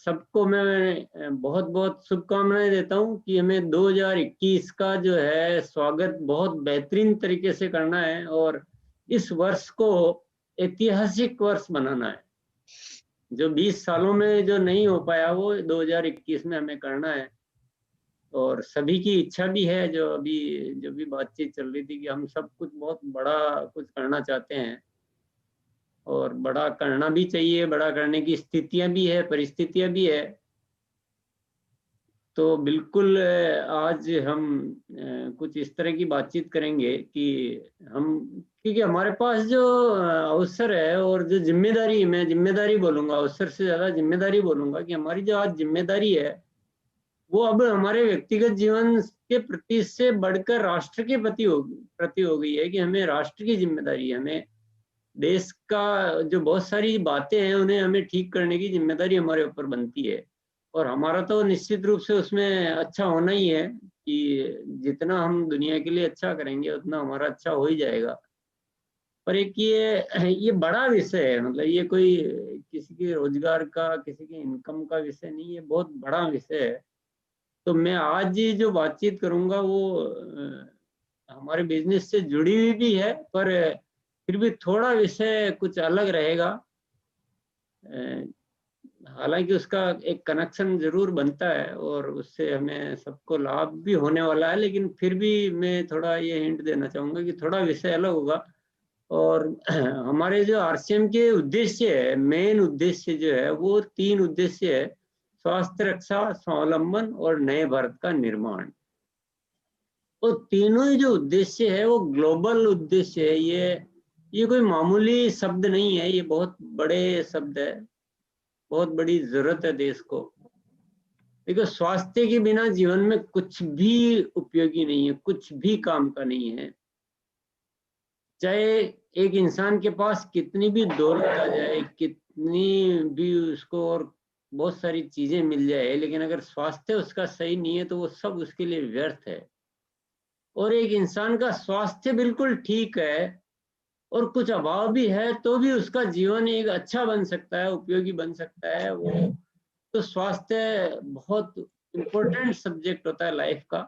सबको मैं बहुत बहुत शुभकामनाएं देता हूं कि हमें 2021 का जो है स्वागत बहुत बेहतरीन तरीके से करना है और इस वर्ष को ऐतिहासिक वर्ष बनाना है। जो 20 सालों में जो नहीं हो पाया वो 2021 में हमें करना है। और सभी की इच्छा भी है, जो भी बातचीत चल रही थी कि हम सब कुछ बहुत बड़ा कुछ करना चाहते हैं और बड़ा करना भी चाहिए, बड़ा करने की स्थितियां भी है, परिस्थितियां भी है। तो बिल्कुल आज हम कुछ इस तरह की बातचीत करेंगे कि हम, क्योंकि हमारे पास जो अवसर है और जो जिम्मेदारी, मैं जिम्मेदारी बोलूंगा, अवसर से ज्यादा जिम्मेदारी बोलूंगा, कि हमारी जो आज जिम्मेदारी है वो अब हमारे व्यक्तिगत जीवन के प्रति से बढ़कर राष्ट्र के प्रति हो गई है। कि हमें राष्ट्र की जिम्मेदारी है, हमें देश का जो बहुत सारी बातें हैं उन्हें हमें ठीक करने की जिम्मेदारी हमारे ऊपर बनती है। और हमारा तो निश्चित रूप से उसमें अच्छा होना ही है कि जितना हम दुनिया के लिए अच्छा करेंगे उतना हमारा अच्छा हो ही जाएगा। पर एक ये बड़ा विषय है, मतलब ये कोई किसी के रोजगार का, किसी के इनकम का विषय नहीं है, बहुत बड़ा विषय है। तो मैं आज जो बातचीत करूंगा वो हमारे बिजनेस से जुड़ी हुई भी है, पर फिर भी थोड़ा विषय कुछ अलग रहेगा। हालांकि उसका एक कनेक्शन जरूर बनता है और उससे हमें सबको लाभ भी होने वाला है, लेकिन फिर भी मैं थोड़ा ये हिंट देना चाहूंगा कि थोड़ा विषय अलग होगा। और हमारे जो आरसीएम के उद्देश्य है, मेन उद्देश्य जो है वो 3 उद्देश्य है: स्वास्थ्य रक्षा, स्वावलंबन और नए भारत का निर्माण। तो तीनों ही जो उद्देश्य है वो ग्लोबल उद्देश्य है। ये कोई मामूली शब्द नहीं है, ये बहुत बड़े शब्द है, बहुत बड़ी जरूरत है देश को। देखो, स्वास्थ्य के बिना जीवन में कुछ भी उपयोगी नहीं है, कुछ भी काम का नहीं है। चाहे एक इंसान के पास कितनी भी दौलत आ जाए, कितनी भी उसको और बहुत सारी चीजें मिल जाए, लेकिन अगर स्वास्थ्य उसका सही नहीं है तो वो सब उसके लिए व्यर्थ है। और एक इंसान का स्वास्थ्य बिल्कुल ठीक है और कुछ अभाव भी है तो भी उसका जीवन एक अच्छा बन सकता है, उपयोगी बन सकता है वो। तो स्वास्थ्य बहुत इम्पोर्टेंट सब्जेक्ट होता है लाइफ का।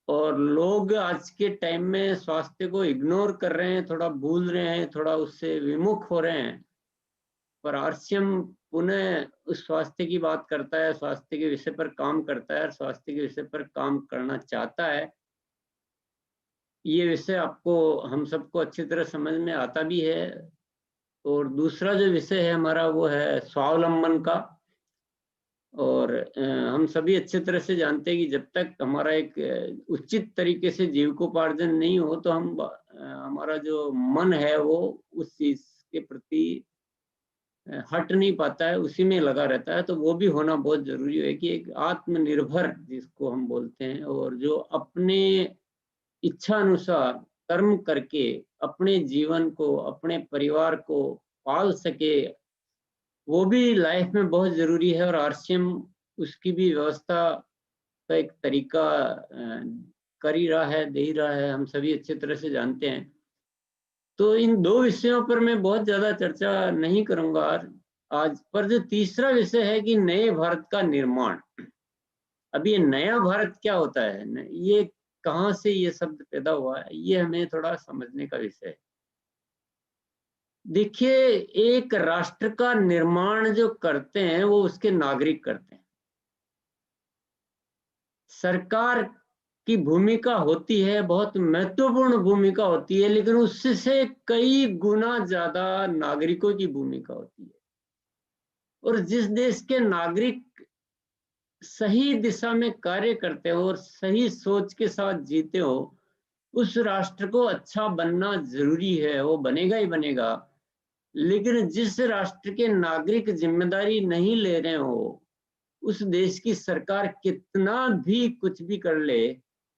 और लोग आज के टाइम में स्वास्थ्य को इग्नोर कर रहे हैं, थोड़ा भूल रहे हैं, थोड़ा उससे विमुख हो रहे हैं। पर आरसीएम पुनः उस स्वास्थ्य की बात करता है, स्वास्थ्य के विषय पर काम करता है और स्वास्थ्य के विषय पर काम करना चाहता है। ये विषय आपको, हम सबको अच्छी तरह समझ में आता भी है। और दूसरा जो विषय है हमारा वो है स्वावलंबन का। और हम सभी अच्छे तरह से जानते हैं कि जब तक हमारा एक उचित तरीके से जीविकोपार्जन नहीं हो तो हम हमारा जो मन है वो उस चीज के प्रति हट नहीं पाता है, उसी में लगा रहता है। तो वो भी होना बहुत जरूरी है कि एक आत्मनिर्भर जिसको हम बोलते हैं, और जो अपने इच्छा अनुसार कर्म करके अपने जीवन को, अपने परिवार को पाल सके, वो भी लाइफ में बहुत जरूरी है। और आरसीएम उसकी भी व्यवस्था का एक तरीका कर ही रहा है, दे ही रहा है, हम सभी अच्छे तरह से जानते हैं। तो इन 2 विषयों पर मैं बहुत ज्यादा चर्चा नहीं करूंगा आज। पर जो तीसरा विषय है कि नए भारत का निर्माण। अब ये नया भारत क्या होता है, ये कहाँ से ये शब्द पैदा हुआ है, ये हमें थोड़ा समझने का विषय है। देखिए, एक राष्ट्र का निर्माण जो करते हैं वो उसके नागरिक करते हैं। सरकार की भूमिका होती है, बहुत महत्वपूर्ण भूमिका होती है, लेकिन उससे कई गुना ज्यादा नागरिकों की भूमिका होती है। और जिस देश के नागरिक सही दिशा में कार्य करते हो और सही सोच के साथ जीते हो, उस राष्ट्र को अच्छा बनना जरूरी है, वो बनेगा ही बनेगा। लेकिन जिस राष्ट्र के नागरिक जिम्मेदारी नहीं ले रहे हो, उस देश की सरकार कितना भी कुछ भी कर ले,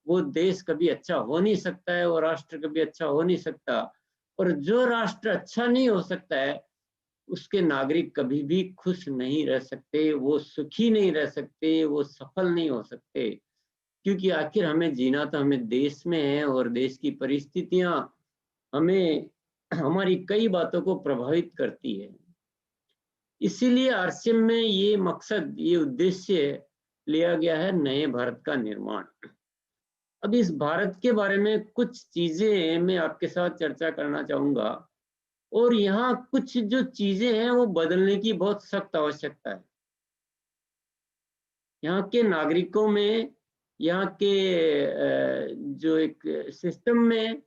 वो देश कभी अच्छा हो नहीं सकता है, वो राष्ट्र कभी अच्छा हो नहीं सकता। और जो राष्ट्र अच्छा नहीं हो सकता है, उसके नागरिक कभी भी खुश नहीं रह सकते, वो सुखी नहीं रह सकते, वो सफल नहीं हो सकते। क्योंकि आखिर हमें जीना तो हमें देश में है, और देश की परिस्थितियां हमें, हमारी कई बातों को प्रभावित करती है। इसीलिए आरसीएम में ये मकसद, ये उद्देश्य लिया गया है, नए भारत का निर्माण। अब इस भारत के बारे में कुछ चीजें मैं आपके साथ चर्चा करना चाहूंगा, और यहाँ कुछ जो चीजें हैं वो बदलने की बहुत सख्त आवश्यकता है। यहाँ के नागरिकों में, यहाँ के जो एक सिस्टम में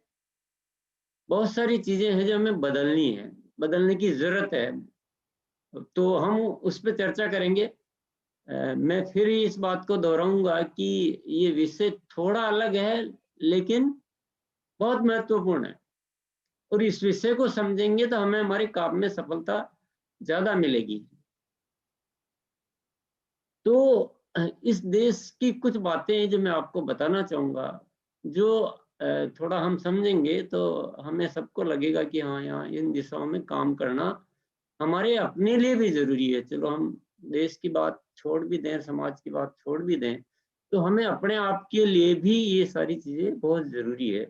बहुत सारी चीजें हैं जो हमें बदलनी है, बदलने की जरूरत है। तो हम उस पर चर्चा करेंगे। मैं फिर इस बात को दोहराऊंगा कि ये विषय थोड़ा अलग है, लेकिन बहुत महत्वपूर्ण है, और इस विषय को समझेंगे तो हमें हमारे काम में सफलता ज्यादा मिलेगी। तो इस देश की कुछ बातें जो मैं आपको बताना चाहूंगा, जो थोड़ा हम समझेंगे तो हमें सबको लगेगा कि हाँ, यहाँ इन दिशाओं में काम करना हमारे अपने लिए भी जरूरी है। चलो हम देश की बात छोड़ भी दें, समाज की बात छोड़ भी दें, तो हमें अपने आप के लिए भी ये सारी चीजें बहुत जरूरी है।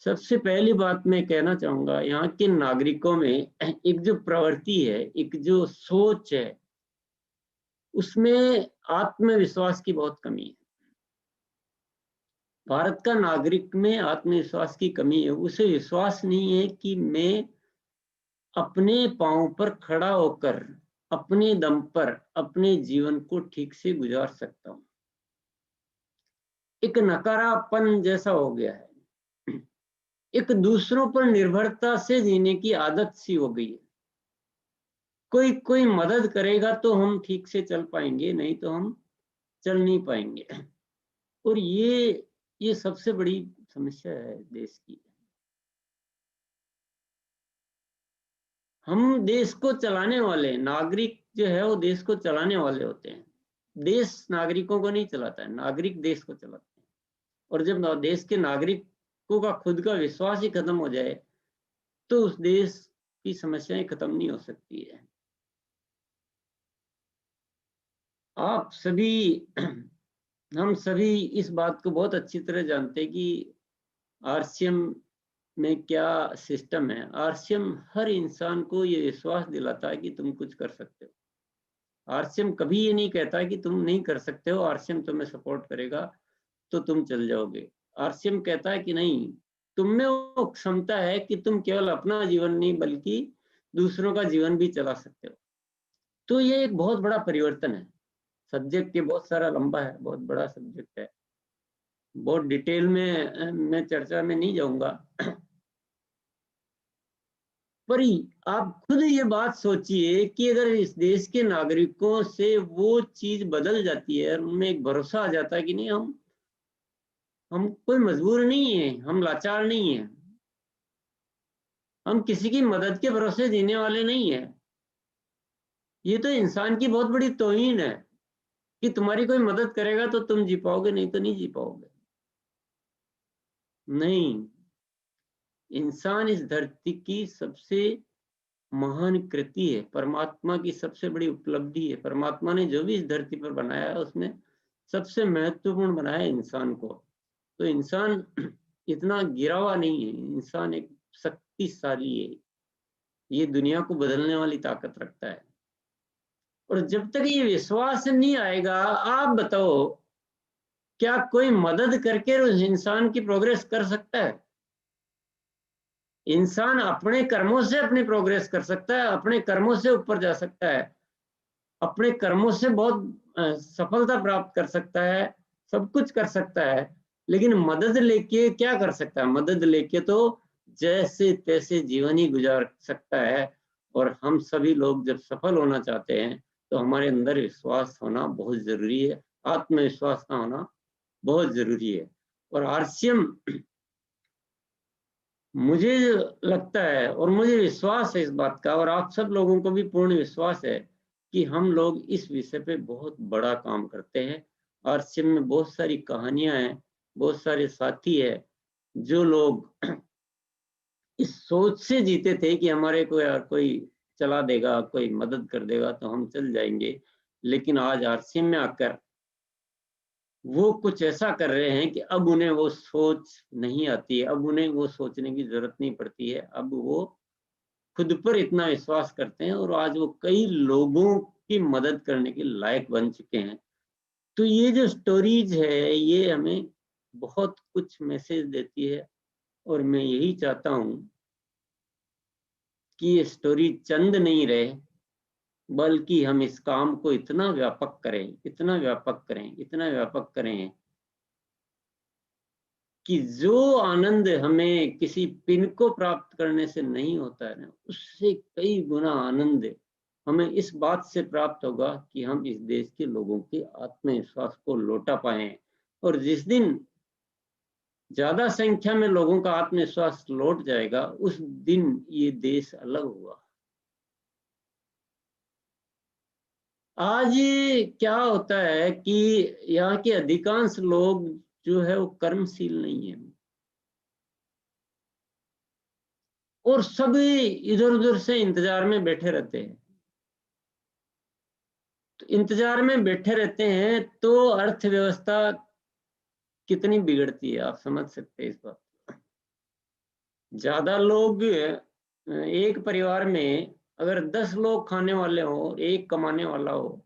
सबसे पहली बात मैं कहना चाहूंगा, यहाँ के नागरिकों में एक जो प्रवृत्ति है, एक जो सोच है, उसमें आत्मविश्वास की बहुत कमी है। भारत का नागरिक में आत्मविश्वास की कमी है। उसे विश्वास नहीं है कि मैं अपने पांव पर खड़ा होकर अपने दम पर अपने जीवन को ठीक से गुजार सकता हूं। एक नकारापन जैसा हो गया है, एक दूसरों पर निर्भरता से जीने की आदत सी हो गई है। कोई कोई मदद करेगा तो हम ठीक से चल पाएंगे, नहीं तो हम चल नहीं पाएंगे। और ये सबसे बड़ी समस्या है देश की। हम देश को चलाने वाले नागरिक जो है वो देश को चलाने वाले होते हैं। देश नागरिकों को नहीं चलाता है, नागरिक देश को चलाते हैं। और जब देश के नागरिकों का खुद का विश्वास ही खत्म हो जाए, तो उस देश की समस्याएं खत्म नहीं हो सकती है। आप सभी हम सभी इस बात को बहुत अच्छी तरह जानते हैं कि आरसीएम में क्या सिस्टम है। आरसीएम हर इंसान को ये विश्वास दिलाता है कि तुम कुछ कर सकते हो। आरसीएम कभी ये नहीं कहता कि तुम नहीं कर सकते हो, आरसीएम तुम्हें सपोर्ट करेगा तो तुम चल जाओगे। आरसीएम कहता है कि नहीं, तुम में वो क्षमता है कि तुम केवल अपना जीवन नहीं बल्कि दूसरों का जीवन भी चला सकते हो। तो ये एक बहुत बड़ा परिवर्तन है। सब्जेक्ट ये बहुत सारा लंबा है, बहुत बड़ा सब्जेक्ट है, बहुत डिटेल में मैं चर्चा में नहीं जाऊंगा। पर आप खुद ये बात सोचिए कि अगर इस देश के नागरिकों से वो चीज बदल जाती है, उनमें एक भरोसा आ जाता है कि नहीं, हम कोई मजबूर नहीं है, हम लाचार नहीं है, हम किसी की मदद के भरोसे जीने वाले नहीं है। ये तो इंसान की बहुत बड़ी तौहीन है कि तुम्हारी कोई मदद करेगा तो तुम जी पाओगे, नहीं तो नहीं जी पाओगे। नहीं, इंसान इस धरती की सबसे महान कृति है, परमात्मा की सबसे बड़ी उपलब्धि है। परमात्मा ने जो भी इस धरती पर बनाया है, उसमें सबसे महत्वपूर्ण बनाया है इंसान को। तो इंसान इतना गिरा हुआ नहीं है, इंसान एक शक्तिशाली है, ये दुनिया को बदलने वाली ताकत रखता है। और जब तक ये विश्वास नहीं आएगा, आप बताओ, क्या कोई मदद करके उस इंसान की प्रोग्रेस कर सकता है? इंसान अपने कर्मों से अपनी प्रोग्रेस कर सकता है, अपने कर्मों से ऊपर जा सकता है, अपने कर्मों से बहुत सफलता प्राप्त कर सकता है, सब कुछ कर सकता है। लेकिन मदद लेके क्या कर सकता है? मदद लेके तो जैसे तैसे जीवन ही गुजार सकता है। और हम सभी लोग जब सफल होना चाहते हैं, तो हमारे अंदर विश्वास होना बहुत जरूरी है, आत्मविश्वास का होना बहुत जरूरी है। और आरसीएम, मुझे लगता है और मुझे विश्वास है इस बात का, और आप सब लोगों को भी पूर्ण विश्वास है कि हम लोग इस विषय पे बहुत बड़ा काम करते हैं। आरसीएम में बहुत सारी कहानियां हैं, बहुत सारे साथी हैं जो लोग इस सोच से जीते थे कि हमारे को यार कोई चला देगा, कोई मदद कर देगा तो हम चल जाएंगे। लेकिन आज आरसीएम में आकर वो कुछ ऐसा कर रहे हैं कि अब उन्हें वो सोच नहीं आती है, अब उन्हें वो सोचने की जरूरत नहीं पड़ती है। अब वो खुद पर इतना विश्वास करते हैं और आज वो कई लोगों की मदद करने के लायक बन चुके हैं। तो ये जो स्टोरीज है ये हमें बहुत कुछ मैसेज देती है और मैं यही चाहता हूँ कि ये स्टोरी चंद नहीं रहे, बल्कि हम इस काम को इतना व्यापक करें, इतना व्यापक करें, इतना व्यापक करें कि जो आनंद हमें किसी पिन को प्राप्त करने से नहीं होता है ना, उससे कई गुना आनंद हमें इस बात से प्राप्त होगा कि हम इस देश के लोगों के आत्मविश्वास को लौटा पाए। और जिस दिन ज्यादा संख्या में लोगों का आत्मविश्वास लौट जाएगा, उस दिन ये देश अलग हुआ। आज क्या होता है कि यहाँ के अधिकांश लोग जो है वो कर्मशील नहीं है और सभी इधर उधर से इंतजार में बैठे रहते हैं। तो इंतजार में बैठे रहते हैं तो अर्थव्यवस्था कितनी बिगड़ती है, आप समझ सकते हैं इस बात। ज्यादा लोग एक परिवार में अगर 10 लोग खाने वाले हो, एक कमाने वाला हो,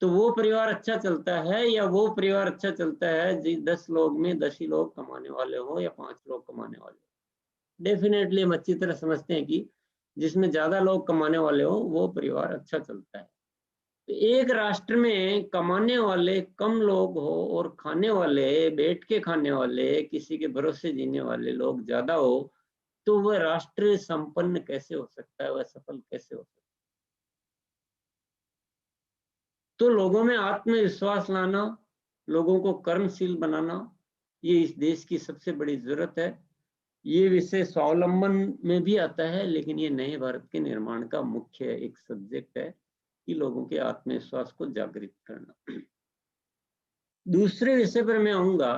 तो वो परिवार अच्छा चलता है या वो परिवार अच्छा चलता है जिस 10 लोग में 10 ही लोग कमाने वाले हो या 5 लोग कमाने वाले हो? डेफिनेटली हम अच्छी तरह समझते हैं कि जिसमें ज्यादा लोग कमाने वाले हो वो परिवार अच्छा चलता है। तो एक राष्ट्र में कमाने वाले कम लोग हो और खाने वाले, बैठ के खाने वाले, किसी के भरोसे जीने वाले लोग ज्यादा हो, तो वह राष्ट्र संपन्न कैसे हो सकता है, वह सफल कैसे हो सकता है? तो लोगों में आत्मविश्वास लाना, लोगों को कर्मशील बनाना, ये इस देश की सबसे बड़ी जरूरत है। ये विषय स्वावलंबन में भी आता है, लेकिन ये नए भारत के निर्माण का मुख्य एक सब्जेक्ट है कि लोगों के आत्मविश्वास को जागृत करना। दूसरे विषय पर मैं आऊंगा।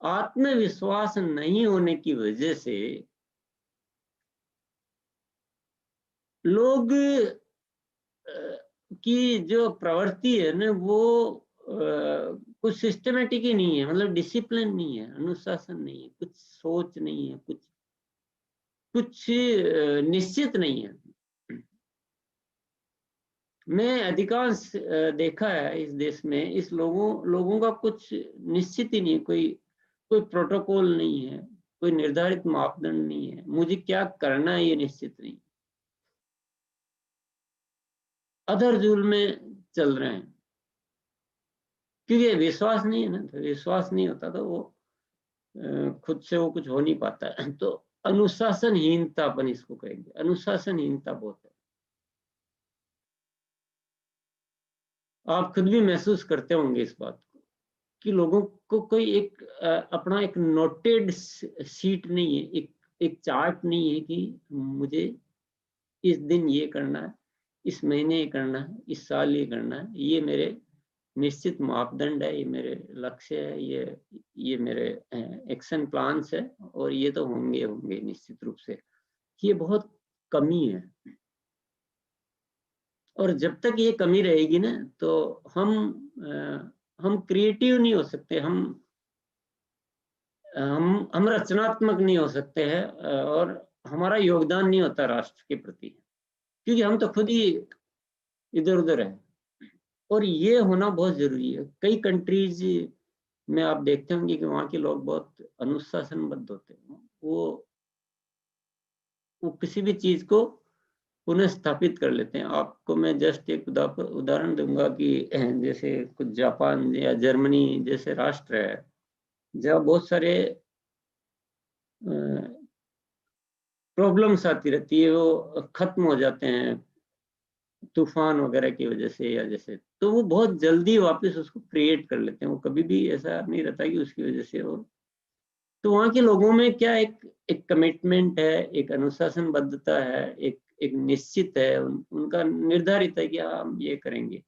आत्मविश्वास नहीं होने की वजह से लोग की जो प्रवृत्ति है ना वो कुछ सिस्टमेटिक ही नहीं है, मतलब डिसिप्लिन नहीं है, अनुशासन नहीं है, कुछ सोच नहीं है, कुछ कुछ निश्चित नहीं है। मैं अधिकांश देखा है इस देश में, इस लोगों का कुछ निश्चित ही नहीं है, कोई कोई प्रोटोकॉल नहीं है, कोई निर्धारित मापदंड नहीं है, मुझे क्या करना है ये निश्चित नहीं, अधर-जुल में चल रहे हैं। क्योंकि विश्वास नहीं है ना, तो विश्वास नहीं होता तो वो खुद से वो कुछ हो नहीं पाता है। तो अनुशासनहीनता अपन इसको कहेंगे, अनुशासनहीनता बहुत है। आप खुद भी महसूस करते होंगे इस बात को कि लोगों को कोई एक अपना एक नोटेड शीट नहीं है, एक एक चार्ट नहीं है कि मुझे इस दिन ये करना है, इस महीने ये करना है, इस साल ये करना है, ये मेरे निश्चित मापदंड है, ये मेरे लक्ष्य है, ये मेरे एक्शन प्लान्स है और ये तो होंगे होंगे निश्चित रूप से। ये बहुत कमी है और जब तक ये कमी रहेगी ना तो हम क्रिएटिव नहीं हो सकते, हम रचनात्मक नहीं हो सकते हैं और हमारा योगदान नहीं होता राष्ट्र के प्रति, क्योंकि हम तो खुद ही इधर उधर है। और ये होना बहुत जरूरी है। कई कंट्रीज में आप देखते होंगे कि वहाँ के लोग बहुत अनुशासनबद्ध होते हैं, वो किसी भी चीज को पुनः स्थापित कर लेते हैं। आपको मैं जस्ट एक उदाहरण दूंगा कि जैसे कुछ जापान या जर्मनी जैसे राष्ट्र है जहाँ बहुत सारे प्रॉब्लम्स आती रहती है, वो खत्म हो जाते हैं तूफान वगैरह की वजह से, या जैसे तो वो बहुत जल्दी वापस उसको क्रिएट कर लेते हैं, वो कभी भी ऐसा नहीं रहता कि उसकी वजह से हो। तो वहाँ के लोगों में क्या एक एक कमिटमेंट है, एक अनुशासनबद्धता है, एक एक निश्चित है, उनका निर्धारित है कि हाँ हम ये करेंगे।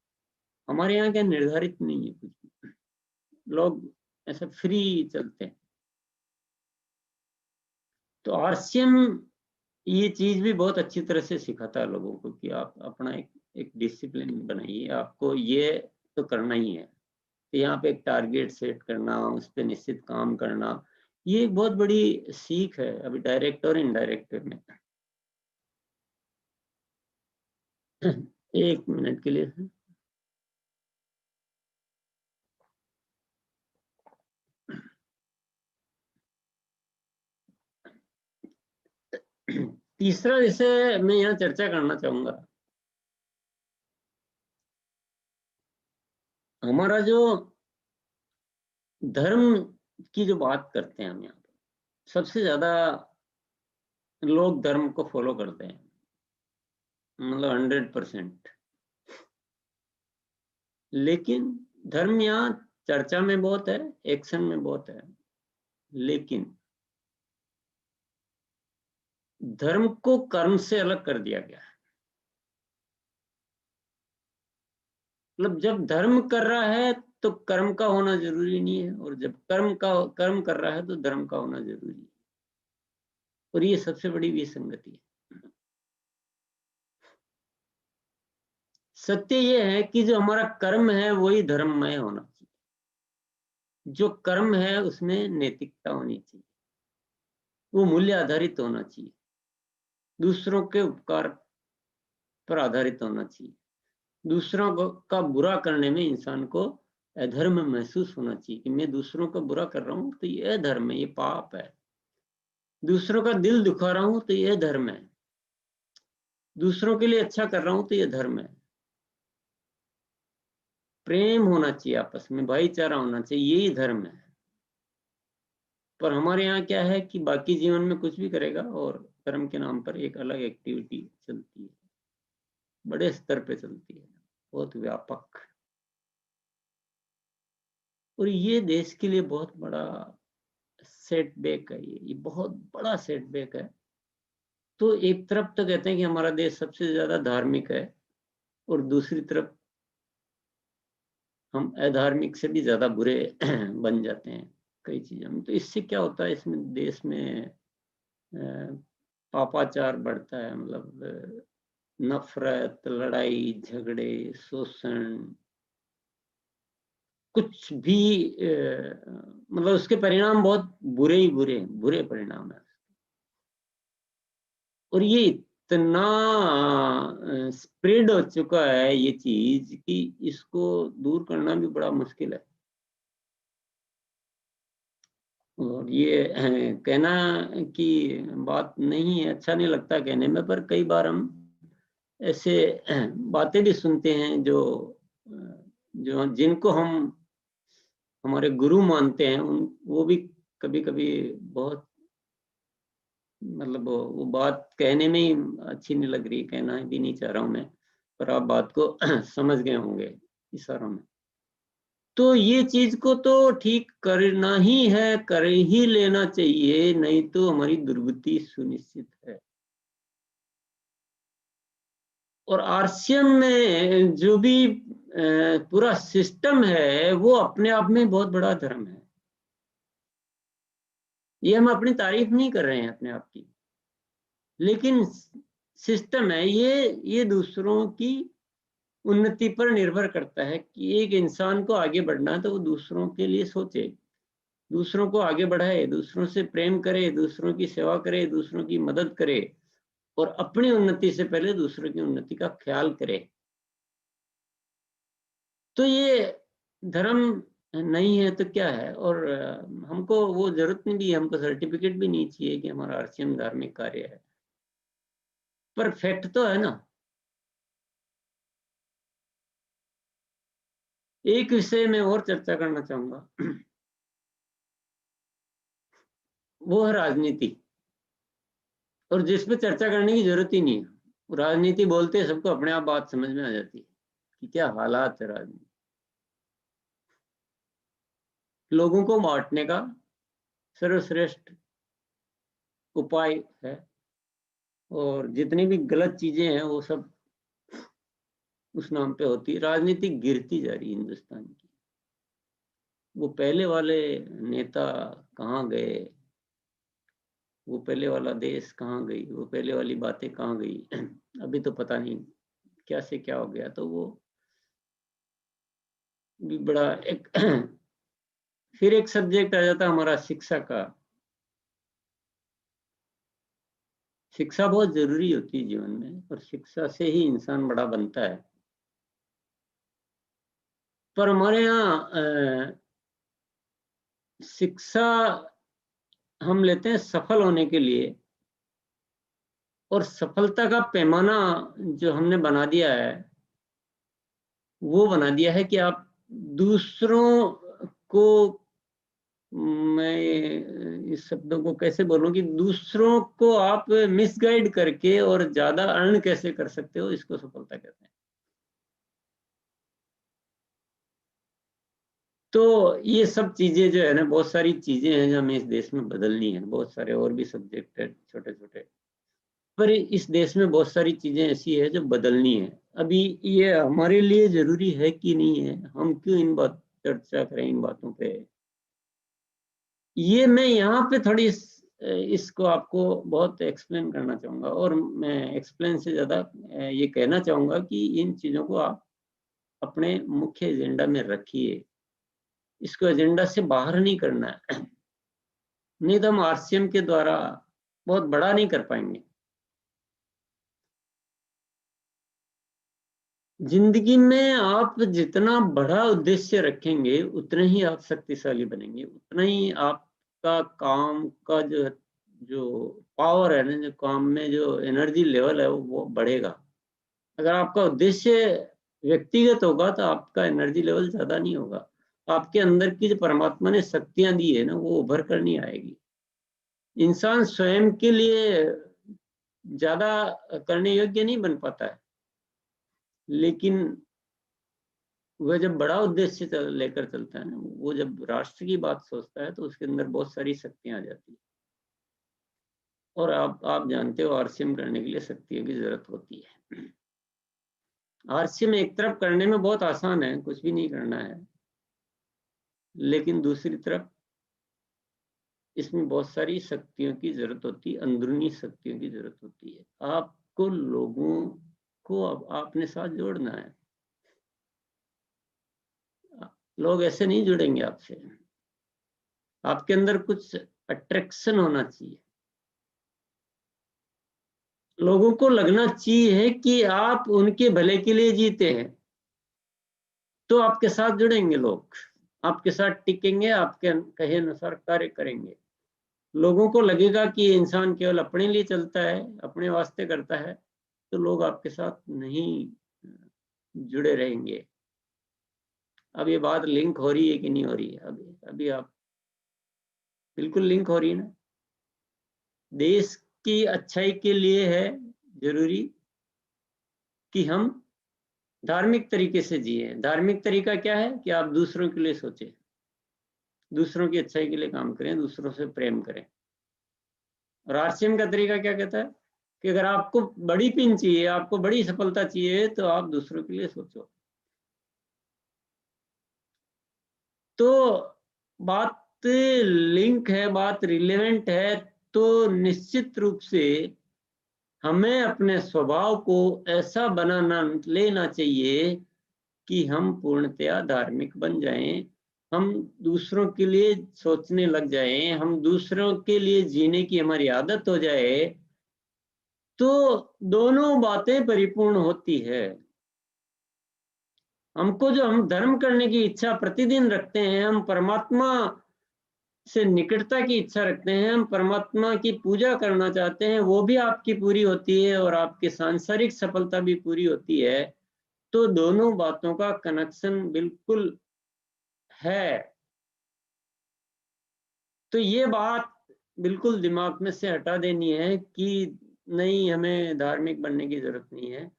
हमारे यहाँ क्या निर्धारित नहीं है कुछ भी, लोग ऐसा फ्री चलते हैं। तो आरसीएम ये चीज भी बहुत अच्छी तरह से सिखाता है लोगों को कि आप अपना एक एक डिसिप्लिन बनाइए, आपको ये तो करना ही है। तो यहाँ पे एक टारगेट सेट करना, उस पर निश्चित काम करना, ये एक बहुत बड़ी सीख है अभी डायरेक्ट और इनडायरेक्ट में। एक मिनट के लिए। तीसरा विषय मैं यहाँ चर्चा करना चाहूंगा, हमारा जो धर्म की जो बात करते हैं हम यहाँ पर, सबसे ज्यादा लोग धर्म को फॉलो करते हैं, मतलब 100%। लेकिन धर्म यहाँ चर्चा में बहुत है, एक्शन में बहुत है, लेकिन धर्म को कर्म से अलग कर दिया गया है। मतलब जब धर्म कर रहा है तो कर्म का होना जरूरी नहीं है, और जब कर्म कर रहा है तो धर्म का होना जरूरी है, और ये सबसे बड़ी विसंगति है। सत्य ये है कि जो हमारा कर्म है वही धर्ममय होना चाहिए। जो कर्म है उसमें नैतिकता होनी चाहिए, वो मूल्य आधारित होना चाहिए, दूसरों के उपकार पर आधारित होना चाहिए, दूसरों का बुरा करने में इंसान को अधर्म महसूस होना चाहिए कि मैं दूसरों का बुरा कर रहा हूं तो ये अधर्म है, ये पाप है। दूसरों का दिल दुखा रहा हूं तो ये धर्म है, दूसरों के लिए अच्छा कर रहा हूं तो ये धर्म है। प्रेम होना चाहिए, आपस में भाईचारा होना चाहिए, यही धर्म है। पर हमारे यहाँ क्या है कि बाकी जीवन में कुछ भी करेगा और धर्म के नाम पर एक अलग एक्टिविटी चलती है, बड़े स्तर पे चलती है, बहुत व्यापक। और ये देश के लिए बहुत बड़ा सेटबैक है, ये बहुत बड़ा सेटबैक है। तो एक तरफ तो कहते हैं कि हमारा देश सबसे ज्यादा धार्मिक है, और दूसरी तरफ हम अधार्मिक से भी ज्यादा बुरे बन जाते हैं कई चीजों में। तो इससे क्या होता है, इसमें देश में पापाचार बढ़ता है, मतलब नफरत, लड़ाई झगड़े, शोषण, कुछ भी मतलब उसके परिणाम बहुत बुरे ही बुरे परिणाम है। और ये इतना स्प्रेड हो चुका है ये चीज कि इसको दूर करना भी बड़ा मुश्किल है। और ये कहना की बात नहीं है, अच्छा नहीं लगता कहने में, पर कई बार हम ऐसे बातें भी सुनते हैं जो जो जिनको हम हमारे गुरु मानते हैं, उन वो भी कभी कभी बहुत, मतलब वो बात कहने में ही अच्छी नहीं लग रही, कहना भी नहीं चाह रहा हूं मैं, पर आप बात को समझ गए होंगे इशारों में। तो ये चीज को तो ठीक करना ही है, कर ही लेना चाहिए, नहीं तो हमारी दुर्गति सुनिश्चित है। और आरसीएम में जो भी पूरा सिस्टम है वो अपने आप में बहुत बड़ा धर्म है। ये हम अपनी तारीफ नहीं कर रहे हैं अपने आप की, लेकिन सिस्टम है ये दूसरों की उन्नति पर निर्भर करता है कि एक इंसान को आगे बढ़ना है तो वो दूसरों के लिए सोचे, दूसरों को आगे बढ़ाए, दूसरों से प्रेम करे, दूसरों की सेवा करे, दूसरों की मदद करे, और अपनी उन्नति से पहले दूसरों की उन्नति का ख्याल करे। तो ये धर्म नहीं है तो क्या है। और हमको वो जरूरत नहीं भी, हमको सर्टिफिकेट भी नहीं चाहिए कि हमारा आरसीएम धार्मिक कार्य है, पर फैक्ट तो है ना। एक विषय में और चर्चा करना चाहूंगा, वो है राजनीति, और जिसपे चर्चा करने की जरूरत ही नहीं है। राजनीति बोलते सबको अपने आप बात समझ में आ जाती है कि क्या हालात है राजनीति। लोगों को बांटने का सर्वश्रेष्ठ उपाय है, और जितनी भी गलत चीजें हैं वो सब उस नाम पे होती है। राजनीति गिरती जा रही है हिंदुस्तान की। वो पहले वाले नेता कहाँ गए, वो पहले वाला देश कहाँ गई, वो पहले वाली बातें कहाँ गई अभी तो पता नहीं क्या से क्या हो गया। तो वो भी बड़ा एक फिर एक सब्जेक्ट आ जाता है हमारा शिक्षा का। शिक्षा बहुत जरूरी होती है जीवन में, और शिक्षा से ही इंसान बड़ा बनता है। पर हमारे यहाँ शिक्षा हम लेते हैं सफल होने के लिए, और सफलता का पैमाना जो हमने बना दिया है, वो बना दिया है कि आप दूसरों को, मैं इस शब्दों को कैसे बोलूं, कि दूसरों को आप मिसगाइड करके और ज्यादा अर्न कैसे कर सकते हो, इसको सफलता कहते हैं। तो ये सब चीजें जो है ना, बहुत सारी चीजें हैं जो हमें इस देश में बदलनी है। बहुत सारे और भी सब्जेक्ट है छोटे छोटे, पर इस देश में बहुत सारी चीजें ऐसी है जो बदलनी है। अभी ये हमारे लिए जरूरी है कि नहीं है, हम क्यों इन बात चर्चा करें इन बातों पे। ये मैं यहाँ पे थोड़ी इसको आपको बहुत एक्सप्लेन करना चाहूंगा, और मैं एक्सप्लेन से ज्यादा ये कहना चाहूंगा कि इन चीजों को आप अपने मुख्य एजेंडा में रखिए। इसको एजेंडा से बाहर नहीं करना है, नहीं तो हम आरसीएम के द्वारा बहुत बड़ा नहीं कर पाएंगे। जिंदगी में आप जितना बड़ा उद्देश्य रखेंगे, उतने ही आप शक्तिशाली बनेंगे, उतना ही आपका काम का जो जो पावर है ना, जो काम में जो एनर्जी लेवल है वो बढ़ेगा। अगर आपका उद्देश्य व्यक्तिगत होगा तो आपका एनर्जी लेवल ज्यादा नहीं होगा, आपके अंदर की जो परमात्मा ने शक्तियां दी है ना, वो उभर कर नहीं आएगी। इंसान स्वयं के लिए ज्यादा करने योग्य नहीं बन पाता है, लेकिन वह जब बड़ा उद्देश्य लेकर चलता है ना, वो जब राष्ट्र की बात सोचता है, तो उसके अंदर बहुत सारी शक्तियां आ जाती है। और आप जानते हो, आरसीएम करने के लिए शक्तियों की जरूरत होती है। आरसीएम एक तरफ करने में बहुत आसान है, कुछ भी नहीं करना है, लेकिन दूसरी तरफ इसमें बहुत सारी शक्तियों की जरूरत होती है, अंदरूनी शक्तियों की जरूरत होती है। आपको लोगों को अपने साथ जोड़ना है। लोग ऐसे नहीं जुड़ेंगे आपसे, आपके अंदर कुछ अट्रैक्शन होना चाहिए। लोगों को लगना चाहिए कि आप उनके भले के लिए जीते हैं, तो आपके साथ जुड़ेंगे लोग, आपके साथ टिकेंगे, आपके कहे अनुसार कार्य करेंगे। लोगों को लगेगा कि इंसान केवल अपने लिए चलता है, अपने वास्ते करता है, तो लोग आपके साथ नहीं जुड़े रहेंगे। अब ये बात लिंक हो रही है कि नहीं हो रही है? अभी आप बिल्कुल लिंक हो रही है ना। देश की अच्छाई के लिए है जरूरी कि हम धार्मिक तरीके से जिए। धार्मिक तरीका क्या है कि आप दूसरों के लिए सोचें, दूसरों की अच्छाई के लिए काम करें, दूसरों से प्रेम करें। और आरसीएम का तरीका क्या कहता है कि अगर आपको बड़ी पिन चाहिए, आपको बड़ी सफलता चाहिए, तो आप दूसरों के लिए सोचो। तो बात लिंक है, बात रिलेवेंट है, तो निश्चित रूप से हमें अपने स्वभाव को ऐसा बनाना लेना चाहिए कि हम पूर्णतया धार्मिक बन जाएं, हम दूसरों के लिए सोचने लग जाएं, हम दूसरों के लिए जीने की हमारी आदत हो जाए, तो दोनों बातें परिपूर्ण होती है। हमको जो हम धर्म करने की इच्छा प्रतिदिन रखते हैं, हम परमात्मा से निकटता की इच्छा रखते हैं, हम परमात्मा की पूजा करना चाहते हैं, वो भी आपकी पूरी होती है और आपकी सांसारिक सफलता भी पूरी होती है। तो दोनों बातों का कनेक्शन बिल्कुल है। तो ये बात बिल्कुल दिमाग में से हटा देनी है कि नहीं, हमें धार्मिक बनने की जरूरत नहीं है।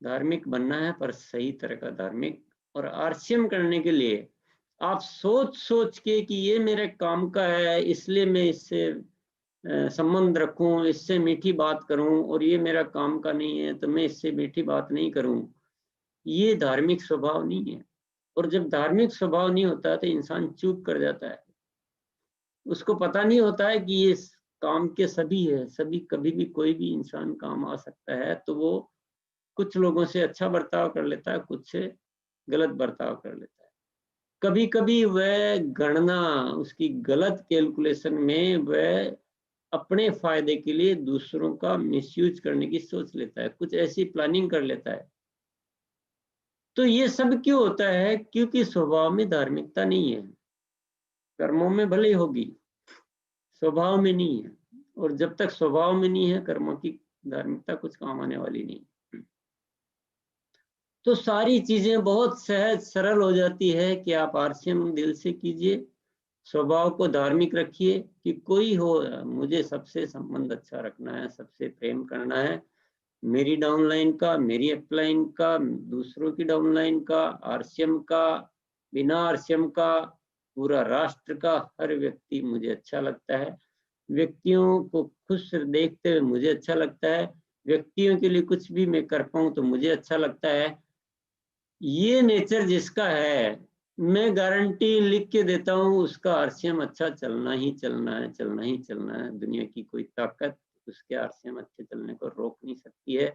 धार्मिक बनना है, पर सही तरह का धार्मिक। और आरसीएम करने के लिए आप सोच सोच के कि ये मेरे काम का है, इसलिए मैं इससे संबंध रखूं, इससे मीठी बात करूं, और ये मेरा काम का नहीं है तो मैं इससे मीठी बात नहीं करूं, ये धार्मिक स्वभाव नहीं है। और जब धार्मिक स्वभाव नहीं होता तो इंसान चूक कर जाता है। उसको पता नहीं होता है कि ये काम के सभी है, सभी कभी भी कोई भी इंसान काम आ सकता है। तो वो कुछ लोगों से अच्छा बर्ताव कर लेता है, कुछ से गलत बर्ताव कर लेता है। कभी कभी वह गणना, उसकी गलत कैलकुलेशन में वह अपने फायदे के लिए दूसरों का मिसयूज करने की सोच लेता है, कुछ ऐसी प्लानिंग कर लेता है। तो ये सब क्यों होता है? क्योंकि स्वभाव में धार्मिकता नहीं है। कर्मों में भले ही होगी, स्वभाव में नहीं है। और जब तक स्वभाव में नहीं है, कर्मों की धार्मिकता कुछ काम आने वाली नहीं। तो सारी चीजें बहुत सहज सरल हो जाती है कि आप आरसीएम दिल से कीजिए, स्वभाव को धार्मिक रखिए कि कोई हो, मुझे सबसे संबंध अच्छा रखना है, सबसे प्रेम करना है, मेरी डाउनलाइन का, मेरी अपलाइन का, दूसरों की डाउनलाइन का, आरसीएम का, बिना आरसीएम का, पूरा राष्ट्र का, हर व्यक्ति मुझे अच्छा लगता है। व्यक्तियों को खुश देखते हुए मुझे अच्छा लगता है। व्यक्तियों के लिए कुछ भी मैं कर पाऊं तो मुझे अच्छा लगता है। ये नेचर जिसका है, मैं गारंटी लिख के देता हूँ, उसका आरसीएम अच्छा चलना ही चलना है, चलना ही चलना है। दुनिया की कोई ताकत उसके आरसीएम अच्छे चलने को रोक नहीं सकती है,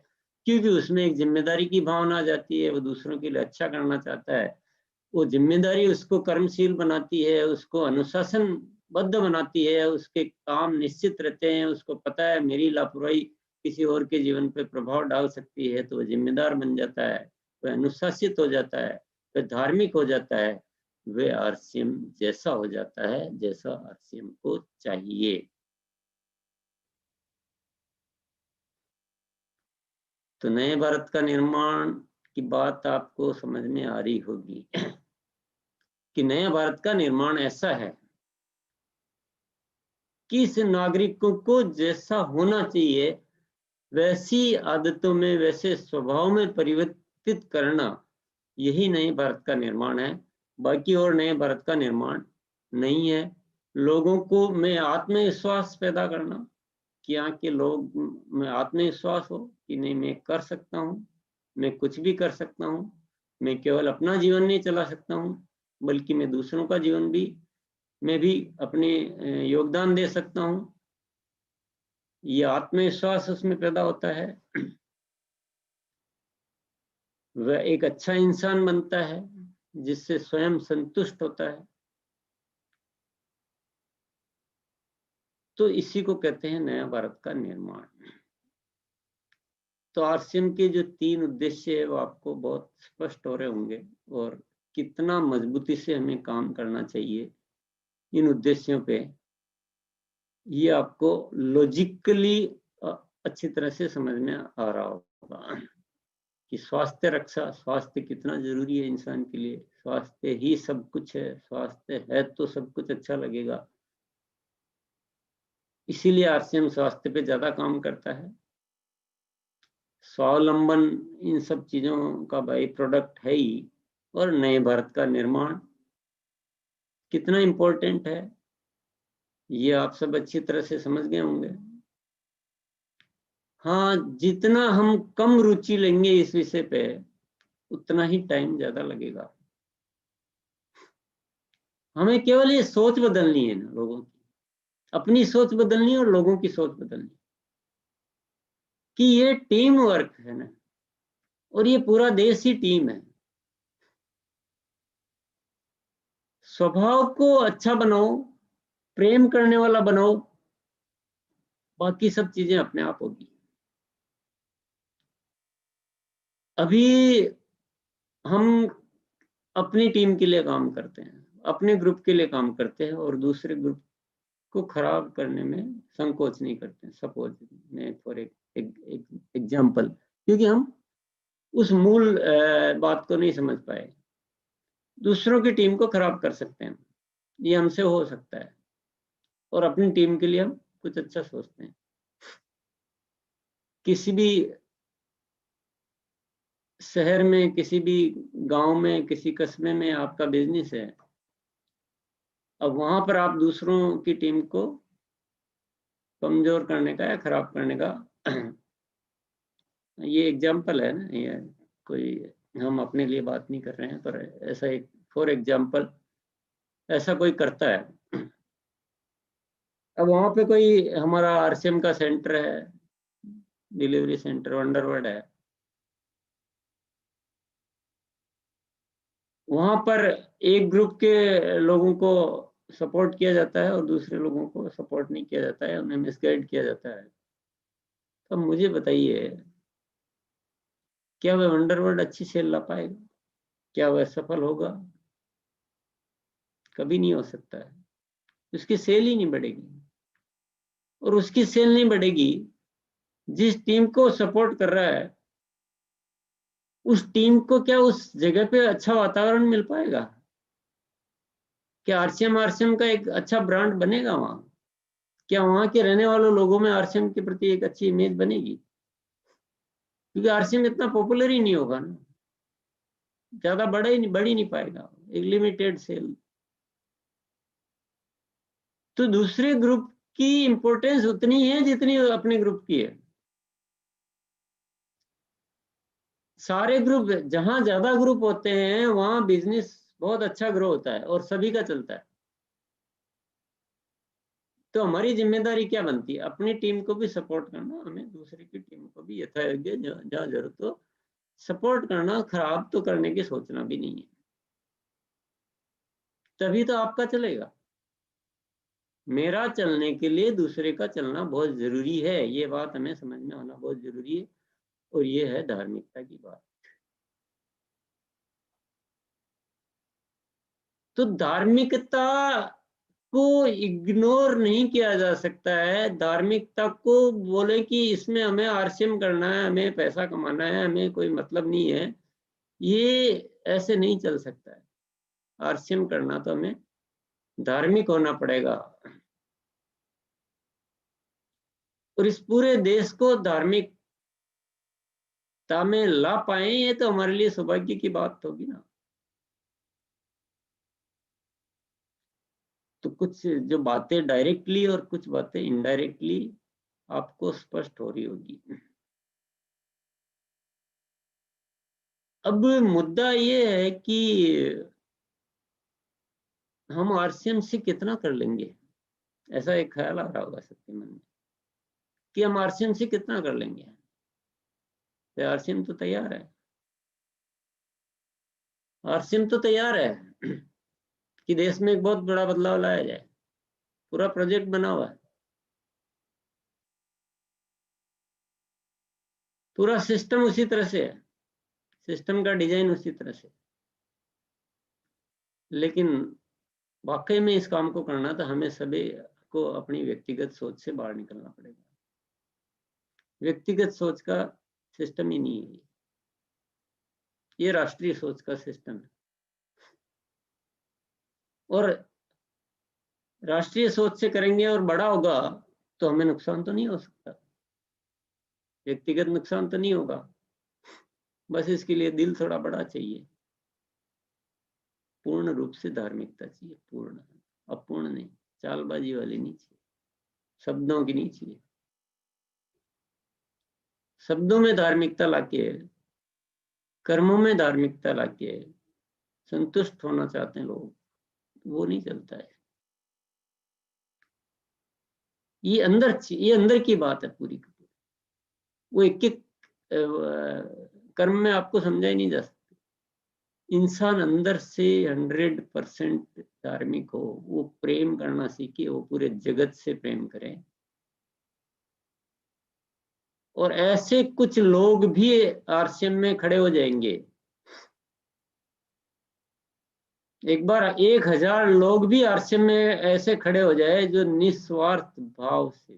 क्योंकि उसमें एक जिम्मेदारी की भावना आ जाती है। वो दूसरों के लिए अच्छा करना चाहता है। वो जिम्मेदारी उसको कर्मशील बनाती है, उसको अनुशासनबद्ध बनाती है। उसके काम निश्चित रहते हैं, उसको पता है मेरी लापरवाही किसी और के जीवन पे प्रभाव डाल सकती है, तो वो जिम्मेदार बन जाता है, वह अनुशासित हो जाता है, वह धार्मिक हो जाता है, वह आरसीएम जैसा हो जाता है जैसा आरसीएम को चाहिए। तो नए भारत का निर्माण की बात आपको समझ में आ रही होगी कि नए भारत का निर्माण ऐसा है कि इस नागरिकों को जैसा होना चाहिए वैसी आदतों में, वैसे स्वभाव में परिवर्तित करना, यही नए भारत का निर्माण है। बाकी और नए भारत का निर्माण नहीं है। लोगों को में आत्मविश्वास पैदा करना कि यहाँ के लोग में आत्मविश्वास हो कि नहीं, मैं कर सकता हूँ, मैं कुछ भी कर सकता हूँ, मैं केवल अपना जीवन नहीं चला सकता हूँ, बल्कि मैं दूसरों का जीवन भी, मैं भी अपने योगदान दे सकता हूँ। ये आत्मविश्वास उसमें पैदा होता है। वह एक अच्छा इंसान बनता है जिससे स्वयं संतुष्ट होता है। तो इसी को कहते हैं नया भारत का निर्माण। तो आरसीएम के जो 3 उद्देश्य है वो आपको बहुत स्पष्ट हो रहे होंगे, और कितना मजबूती से हमें काम करना चाहिए इन उद्देश्यों पे, ये आपको लॉजिकली अच्छी तरह से समझ में आ रहा होगा कि स्वास्थ्य रक्षा, स्वास्थ्य कितना जरूरी है इंसान के लिए। स्वास्थ्य ही सब कुछ है, स्वास्थ्य है तो सब कुछ अच्छा लगेगा। इसीलिए आरसीएम स्वास्थ्य पे ज्यादा काम करता है। स्वावलंबन इन सब चीजों का बाई प्रोडक्ट है ही। और नए भारत का निर्माण कितना इम्पोर्टेंट है, ये आप सब अच्छी तरह से समझ गए होंगे। हाँ, जितना हम कम रुचि लेंगे इस विषय पे, उतना ही टाइम ज्यादा लगेगा। हमें केवल ये सोच बदलनी है ना, लोगों की अपनी सोच बदलनी और लोगों की सोच बदलनी, कि ये टीम वर्क है ना, और ये पूरा देश ही टीम है। स्वभाव को अच्छा बनाओ, प्रेम करने वाला बनाओ, बाकी सब चीजें अपने आप होगी। अभी हम अपनी टीम के लिए काम करते हैं, अपने ग्रुप के लिए काम करते हैं, और दूसरे ग्रुप को खराब करने में संकोच नहीं करते हैं। सपोज मैं फॉर एग्जाम्पल, क्योंकि हम उस मूल बात को नहीं समझ पाए, दूसरों की टीम को खराब कर सकते हैं, ये हमसे हो सकता है, और अपनी टीम के लिए हम कुछ अच्छा सोचते हैं। किसी भी शहर में, किसी भी गांव में, किसी कस्बे में आपका बिजनेस है, अब वहां पर आप दूसरों की टीम को कमजोर करने का या खराब करने का ये एग्जाम्पल है ना, ये कोई हम अपने लिए बात नहीं कर रहे हैं, पर ऐसा एक फॉर एग्जाम्पल ऐसा कोई करता है। अब वहां पे कोई हमारा आरसीएम का सेंटर है, डिलीवरी सेंटर वंडरवर्ड है, वहां पर एक ग्रुप के लोगों को सपोर्ट किया जाता है और दूसरे लोगों को सपोर्ट नहीं किया जाता है, उन्हें मिसगाइड किया जाता है। तो मुझे बताइए, क्या वह वंडरवर्ल्ड अच्छी सेल ला पाएगा? क्या वह सफल होगा? कभी नहीं हो सकता है। उसकी सेल ही नहीं बढ़ेगी, और उसकी सेल नहीं बढ़ेगी जिस टीम को सपोर्ट कर रहा है, उस टीम को क्या उस जगह पे अच्छा वातावरण मिल पाएगा? क्या आरसीएम का एक अच्छा ब्रांड बनेगा वहां? क्या वहां के रहने वाले लोगों में आरसीएम के प्रति एक अच्छी इमेज बनेगी? क्योंकि आरसीएम इतना पॉपुलर ही नहीं होगा ना, ज्यादा बढ़ ही नहीं पाएगा, एक लिमिटेड सेल। तो दूसरे ग्रुप की इंपॉर्टेंस उतनी है जितनी अपने ग्रुप की है। सारे ग्रुप, जहां ज्यादा ग्रुप होते हैं वहां बिजनेस बहुत अच्छा ग्रो होता है और सभी का चलता है। तो हमारी जिम्मेदारी क्या बनती है? अपनी टीम को भी सपोर्ट करना, हमें दूसरे की टीम को भी यथायोग्य जहाँ जरूरत हो सपोर्ट करना, खराब तो करने की सोचना भी नहीं है। तभी तो आपका चलेगा। मेरा चलने के लिए दूसरे का चलना बहुत जरूरी है, ये बात हमें समझ में आना बहुत जरूरी है। और ये है धार्मिकता की बात। तो धार्मिकता को इग्नोर नहीं किया जा सकता है। धार्मिकता को बोले कि इसमें हमें आरसीएम करना है, हमें पैसा कमाना है, हमें कोई मतलब नहीं है, ये ऐसे नहीं चल सकता है। आरसीएम करना तो हमें धार्मिक होना पड़ेगा, और इस पूरे देश को धार्मिकता में ला पाए, ये तो हमारे लिए सौभाग्य की बात होगी ना। तो कुछ जो बातें डायरेक्टली और कुछ बातें इनडायरेक्टली आपको स्पष्ट हो रही होगी। अब मुद्दा ये है कि हम आरसीएम से कितना कर लेंगे। ऐसा एक ख्याल आ रहा होगा सबके मन में कि हम आरसीएम से कितना कर लेंगे। तो आरसीएम तो तैयार है, आरसीएम तो तैयार है कि देश में एक बहुत बड़ा बदलाव लाया जाए। पूरा प्रोजेक्ट बना हुआ है, पूरा सिस्टम उसी तरह से है, सिस्टम का डिजाइन उसी तरह से। लेकिन वाकई में इस काम को करना तो हमें सभी को अपनी व्यक्तिगत सोच से बाहर निकलना पड़ेगा। व्यक्तिगत सोच का सिस्टम ही नहीं है ये राष्ट्रीय सोच का सिस्टम है। और राष्ट्रीय सोच से करेंगे और बड़ा होगा तो हमें नुकसान तो नहीं हो सकता, व्यक्तिगत नुकसान तो नहीं होगा। बस इसके लिए दिल थोड़ा बड़ा चाहिए, पूर्ण रूप से धार्मिकता चाहिए, पूर्ण, अपूर्ण नहीं, चालबाजी वाली नहीं चाहिए, शब्दों की नहीं चाहिए। शब्दों में धार्मिकता लाके, कर्मों में धार्मिकता लाके संतुष्ट होना चाहते हैं लोग, वो नहीं चलता है। ये अंदर की बात है पूरी की पूरी। वो एक एक कर्म में आपको समझा ही नहीं जा सकता। इंसान अंदर से 100% धार्मिक हो, वो प्रेम करना सीखे, वो पूरे जगत से प्रेम करे। और ऐसे कुछ लोग भी आरसीएम में खड़े हो जाएंगे। एक बार 1000 लोग भी आरसीएम में ऐसे खड़े हो जाए जो निस्वार्थ भाव से,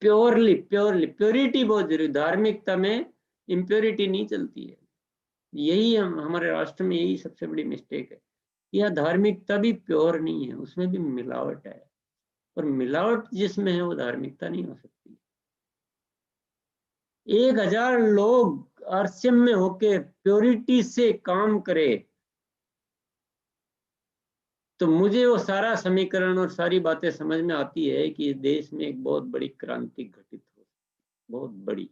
प्योरली प्योरली, प्योरिटी बहुत जरूरी, धार्मिकता में इम्प्योरिटी नहीं चलती है। यही हम हमारे राष्ट्र में यही सबसे बड़ी मिस्टेक है। यह धार्मिकता भी प्योर नहीं है, उसमें भी मिलावट है, और मिलावट जिसमें है वो धार्मिकता नहीं हो सकती। 1000 लोग आरसीएम में होके प्योरिटी से काम करे तो मुझे वो सारा समीकरण और सारी बातें समझ में आती है कि देश में एक बहुत बड़ी क्रांति घटित हो, बहुत बड़ी।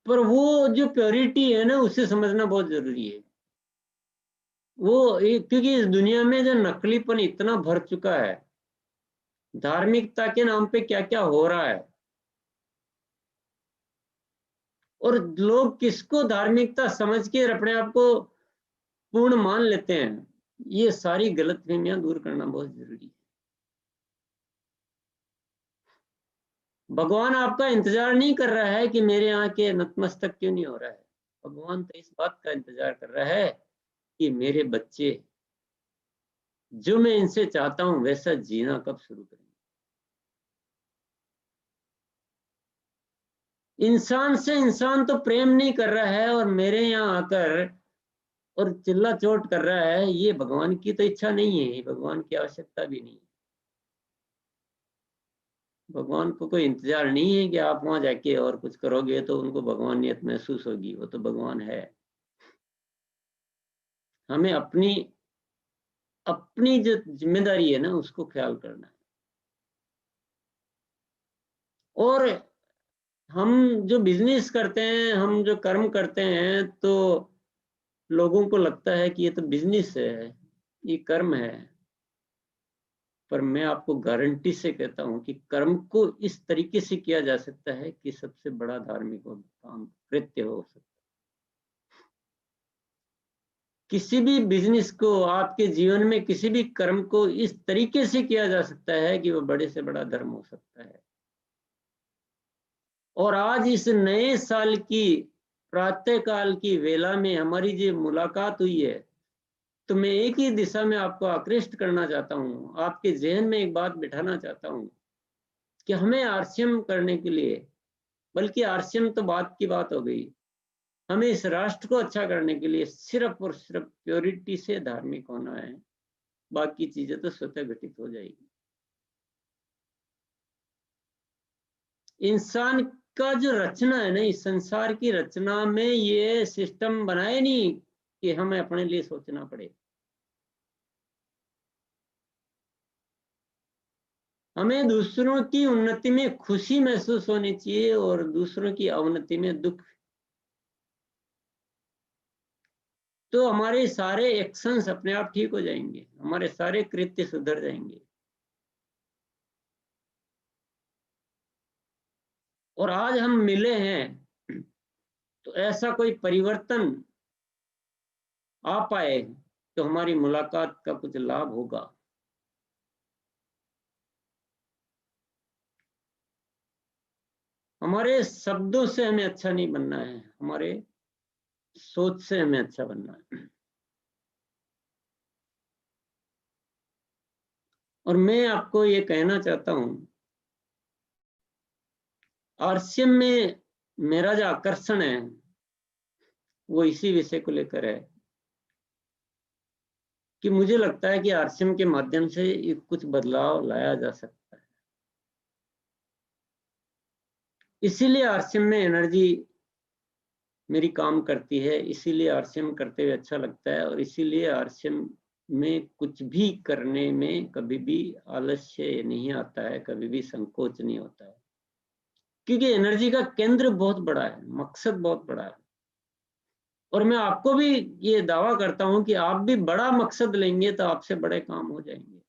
पर वो जो प्योरिटी है ना, उसे समझना बहुत जरूरी है। क्योंकि इस दुनिया में जो नकलीपन इतना भर चुका है, धार्मिकता के नाम पे क्या क्या हो रहा है, और लोग किसको धार्मिकता समझ के अपने आप को पूर्ण मान लेते हैं, ये सारी गलतफहमियां दूर करना बहुत जरूरी है। भगवान आपका इंतजार नहीं कर रहा है कि मेरे यहाँ के नतमस्तक क्यों नहीं हो रहा है। भगवान तो इस बात का इंतजार कर रहा है कि मेरे बच्चे जो मैं इनसे चाहता हूं वैसा जीना कब शुरू करेंगे। इंसान से इंसान तो प्रेम नहीं कर रहा है और मेरे यहाँ आकर और चिल्ला चोट कर रहा है, ये भगवान की तो इच्छा नहीं है, भगवान की आवश्यकता भी नहीं है। भगवान को कोई इंतजार नहीं है कि आप वहां जाके और कुछ करोगे तो उनको भगवानियत महसूस होगी, वो तो भगवान है। हमें अपनी अपनी जो जिम्मेदारी है ना उसको ख्याल करना है। और हम जो बिजनेस करते हैं, हम जो कर्म करते हैं, तो लोगों को लगता है कि ये तो बिजनेस है, ये कर्म है। पर मैं आपको गारंटी से कहता हूं कि कर्म को इस तरीके से किया जा सकता है कि सबसे बड़ा धार्मिक काम कृत्य हो सकता है। किसी भी बिजनेस को, आपके जीवन में किसी भी कर्म को इस तरीके से किया जा सकता है कि वो बड़े से बड़ा धर्म हो सकता है। और आज इस नए साल की प्रातः काल की वेला में हमारी जो मुलाकात हुई है, तो मैं एक ही दिशा में आपको आकृष्ट करना चाहता हूँ, आपके जहन में एक बात बिठाना चाहता हूँ कि हमें आरसीएम करने के लिए, बल्कि आरसीएम तो बात की बात हो गई, हमें इस राष्ट्र को अच्छा करने के लिए सिर्फ और सिर्फ प्योरिटी से धार्मिक होना है। बाकी चीजें तो स्वतः घटित हो जाएगी। इंसान का जो रचना है ना, इस संसार की रचना में ये सिस्टम बनाए नहीं कि हमें अपने लिए सोचना पड़े। हमें दूसरों की उन्नति में खुशी महसूस होनी चाहिए और दूसरों की अवनति में दुख। तो हमारे सारे एक्शंस अपने आप ठीक हो जाएंगे, हमारे सारे कृत्य सुधर जाएंगे। और आज हम मिले हैं तो ऐसा कोई परिवर्तन आ पाए तो हमारी मुलाकात का कुछ लाभ होगा। हमारे शब्दों से हमें अच्छा नहीं बनना है, हमारे सोच से हमें अच्छा बनना है। और मैं आपको ये कहना चाहता हूं, आरसीएम में मेरा जो आकर्षण है वो इसी विषय को लेकर है कि मुझे लगता है कि आरसीएम के माध्यम से कुछ बदलाव लाया जा सकता है। इसीलिए आरसीएम में एनर्जी मेरी काम करती है, इसीलिए आरसीएम करते हुए अच्छा लगता है, और इसीलिए आरसीएम में कुछ भी करने में कभी भी आलस्य नहीं आता है, कभी भी संकोच नहीं होता है, क्योंकि एनर्जी का केंद्र बहुत बड़ा है, मकसद बहुत बड़ा है। और मैं आपको भी ये दावा करता हूं कि आप भी बड़ा मकसद लेंगे तो आपसे बड़े काम हो जाएंगे।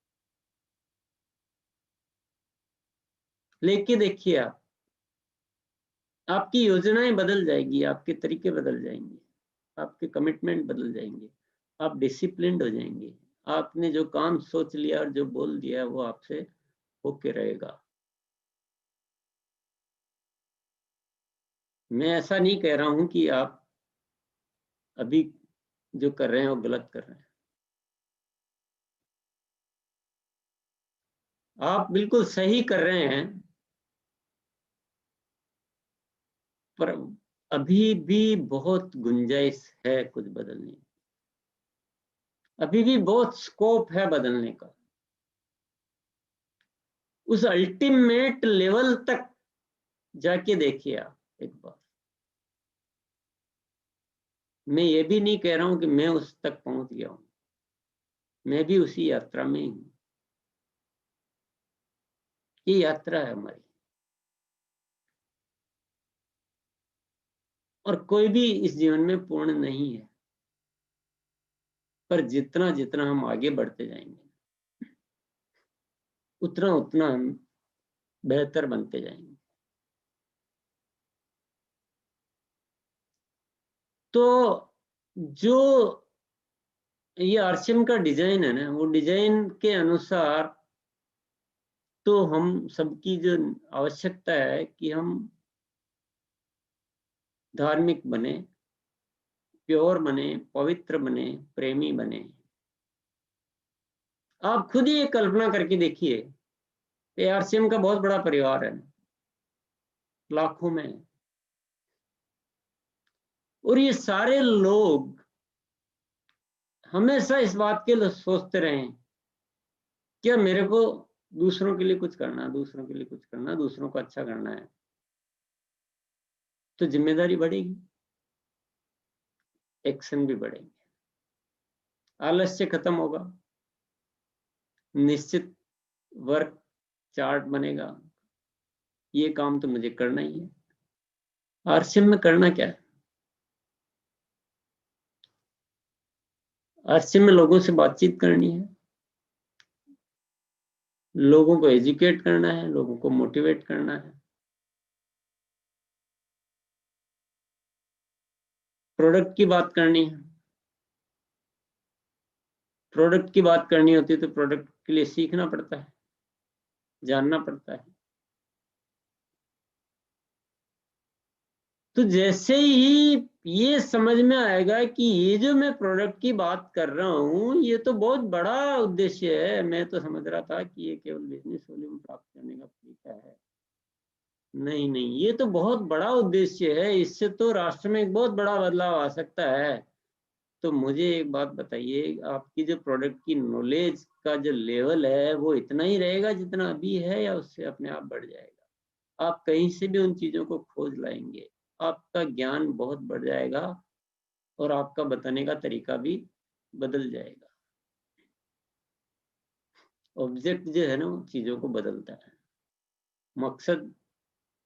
लेके देखिए, आप आपकी योजनाएं बदल जाएगी, आपके तरीके बदल जाएंगे, आपके कमिटमेंट बदल जाएंगे, आप डिसिप्लिन्ड हो जाएंगे। आपने जो काम सोच लिया और जो बोल दिया वो आपसे होके रहेगा। मैं ऐसा नहीं कह रहा हूं कि आप अभी जो कर रहे हैं वो गलत कर रहे हैं। आप बिल्कुल सही कर रहे हैं, पर अभी भी बहुत गुंजाइश है कुछ बदलने की। अभी भी बहुत स्कोप है बदलने का। उस अल्टीमेट लेवल तक जाके देखिए आप एक बार। मैं ये भी नहीं कह रहा हूं कि मैं उस तक पहुंच गया हूं, मैं भी उसी यात्रा में ही हूं। ये यात्रा है हमारी, और कोई भी इस जीवन में पूर्ण नहीं है। पर जितना जितना हम आगे बढ़ते जाएंगे, उतना उतना हम बेहतर बनते जाएंगे। तो जो ये आरसीएम का डिजाइन है ना, वो डिजाइन के अनुसार तो हम सबकी जो आवश्यकता है कि हम धार्मिक बने, प्योर बने, पवित्र बने, प्रेमी बने। आप खुद ही एक कल्पना करके देखिए, आरसीएम का बहुत बड़ा परिवार है, लाखों में, और ये सारे लोग हमेशा इस बात के लिए सोचते रहे कि मेरे को दूसरों के लिए कुछ करना, दूसरों के लिए कुछ करना, दूसरों को अच्छा करना है, तो जिम्मेदारी बढ़ेगी, एक्शन भी बढ़ेंगे, आलस्य खत्म होगा, निश्चित वर्क चार्ट बनेगा, ये काम तो मुझे करना ही है। आरसीएम में करना क्या है? आरसीएम में लोगों से बातचीत करनी है, लोगों को एजुकेट करना है, लोगों को मोटिवेट करना है, प्रोडक्ट की बात करनी है। प्रोडक्ट की बात करनी होती है तो प्रोडक्ट के लिए सीखना पड़ता है, जानना पड़ता है। तो जैसे ही ये समझ में आएगा कि ये जो मैं प्रोडक्ट की बात कर रहा हूँ, ये तो बहुत बड़ा उद्देश्य है। मैं तो समझ रहा था कि ये केवल बिजनेस वॉल्यूम प्राप्त करने का तरीका है। नहीं नहीं, ये तो बहुत बड़ा उद्देश्य है, इससे तो राष्ट्र में एक बहुत बड़ा बदलाव आ सकता है। तो मुझे एक बात बताइए, आपकी जो प्रोडक्ट की नॉलेज का जो लेवल है वो इतना ही रहेगा जितना अभी है, या उससे अपने आप बढ़ जाएगा? आप कहीं से भी उन चीजों को खोज लाएंगे, आपका ज्ञान बहुत बढ़ जाएगा और आपका बताने का तरीका भी बदल जाएगा। ऑब्जेक्ट जो है ना, वो चीजों को बदलता है। मकसद,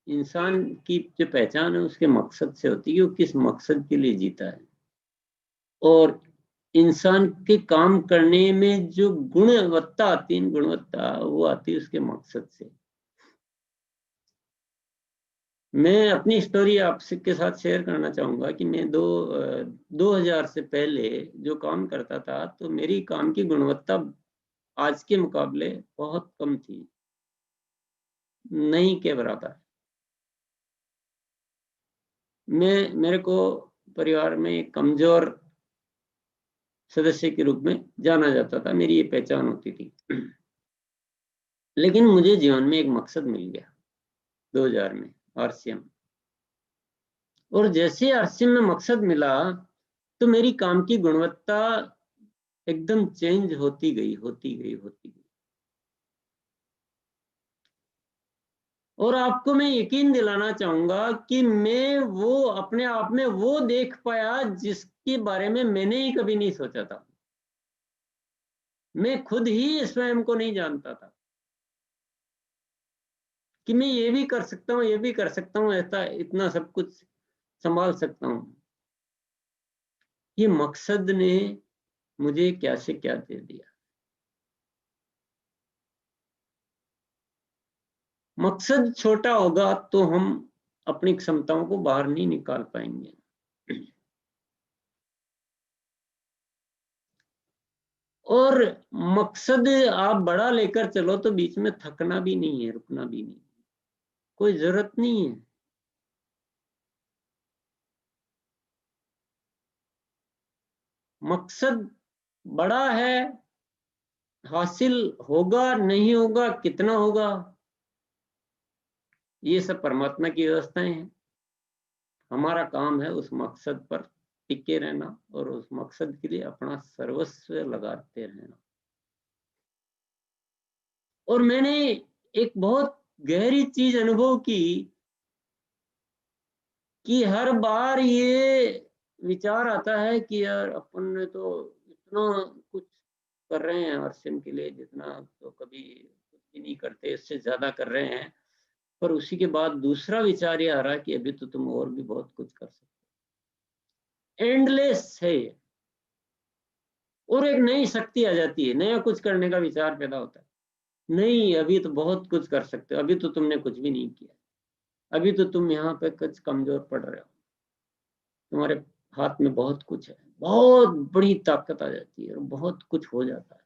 इंसान की जो पहचान है उसके मकसद से होती है कि वो किस मकसद के लिए जीता है, और इंसान के काम करने में जो गुणवत्ता आती है, गुणवत्ता वो आती है उसके मकसद से। मैं अपनी स्टोरी आपसे के साथ शेयर करना चाहूंगा कि मैं 2000 से पहले जो काम करता था, तो मेरी काम की गुणवत्ता आज के मुकाबले बहुत कम थी, नहीं के बराबर। मेरे को परिवार में एक कमजोर सदस्य के रूप में जाना जाता था, मेरी ये पहचान होती थी। लेकिन मुझे जीवन में एक मकसद मिल गया 2000 में, आरसीएम। और जैसे आरसीएम में मकसद मिला, तो मेरी काम की गुणवत्ता एकदम चेंज होती गई, होती गई, होती गई। और आपको मैं यकीन दिलाना चाहूंगा कि मैं वो अपने आप में वो देख पाया जिसके बारे में मैंने ही कभी नहीं सोचा था। मैं खुद ही स्वयं को नहीं जानता था कि मैं ये भी कर सकता हूँ, ये भी कर सकता हूँ, ऐसा इतना सब कुछ संभाल सकता हूँ। ये मकसद ने मुझे क्या से क्या दे दिया। मकसद छोटा होगा तो हम अपनी क्षमताओं को बाहर नहीं निकाल पाएंगे। और मकसद आप बड़ा लेकर चलो तो बीच में थकना भी नहीं है, रुकना भी नहीं, कोई जरूरत नहीं है। मकसद बड़ा है, हासिल होगा नहीं होगा, कितना होगा, ये सब परमात्मा की व्यवस्थाएं हैं। हमारा काम है उस मकसद पर टिके रहना और उस मकसद के लिए अपना सर्वस्व लगाते रहना। और मैंने एक बहुत गहरी चीज अनुभव की कि हर बार ये विचार आता है कि यार अपन ने तो इतना कुछ कर रहे हैं आरसीएम के लिए, जितना तो कभी कुछ भी नहीं करते, इससे ज्यादा कर रहे हैं। पर उसी के बाद दूसरा विचार ये आ रहा है कि अभी तो तुम और भी बहुत कुछ कर सकते हो। एंडलेस है ये। और एक नई शक्ति आ जाती है, नया कुछ करने का विचार पैदा होता है। नहीं, अभी तो बहुत कुछ कर सकते हो, अभी तो तुमने कुछ भी नहीं किया, अभी तो तुम यहाँ पे कुछ कमजोर पड़ रहे हो, तुम्हारे हाथ में बहुत कुछ है, बहुत बड़ी ताकत आ जाती है और बहुत कुछ हो जाता है।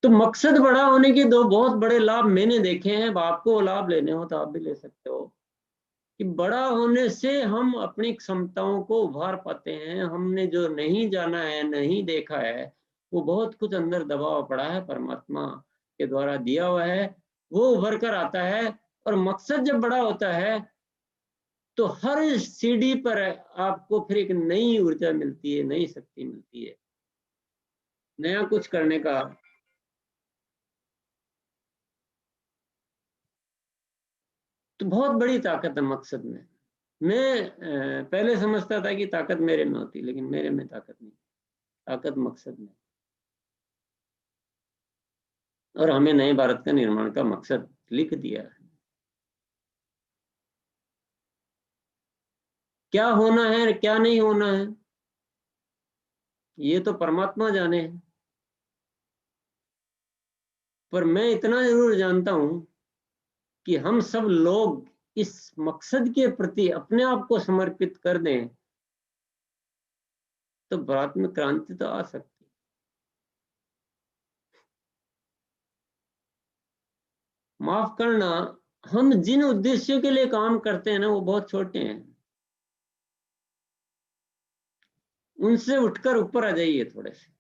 तो मकसद बड़ा होने के दो बहुत बड़े लाभ मैंने देखे हैं, अब आपको लाभ लेने हो तो आप भी ले सकते हो। कि बड़ा होने से हम अपनी क्षमताओं को उभार पाते हैं, हमने जो नहीं जाना है, नहीं देखा है, वो बहुत कुछ अंदर दबा हुआ पड़ा है, परमात्मा के द्वारा दिया हुआ है, वो उभर कर आता है। और मकसद जब बड़ा होता है तो हर सीढ़ी पर आपको फिर एक नई ऊर्जा मिलती है, नई शक्ति मिलती है, नया कुछ करने का। तो बहुत बड़ी ताकत है मकसद में। मैं पहले समझता था कि ताकत मेरे में होती, लेकिन मेरे में ताकत नहीं, ताकत मकसद में। और हमें नए भारत का निर्माण का मकसद लिख दिया है। क्या होना है क्या नहीं होना है ये तो परमात्मा जाने है। पर मैं इतना जरूर जानता हूं कि हम सब लोग इस मकसद के प्रति अपने आप को समर्पित कर दें तो भारत में क्रांति तो आ सकती है। माफ करना, हम जिन उद्देश्यों के लिए काम करते हैं ना, वो बहुत छोटे हैं। उनसे उठकर ऊपर आ जाइए थोड़े से।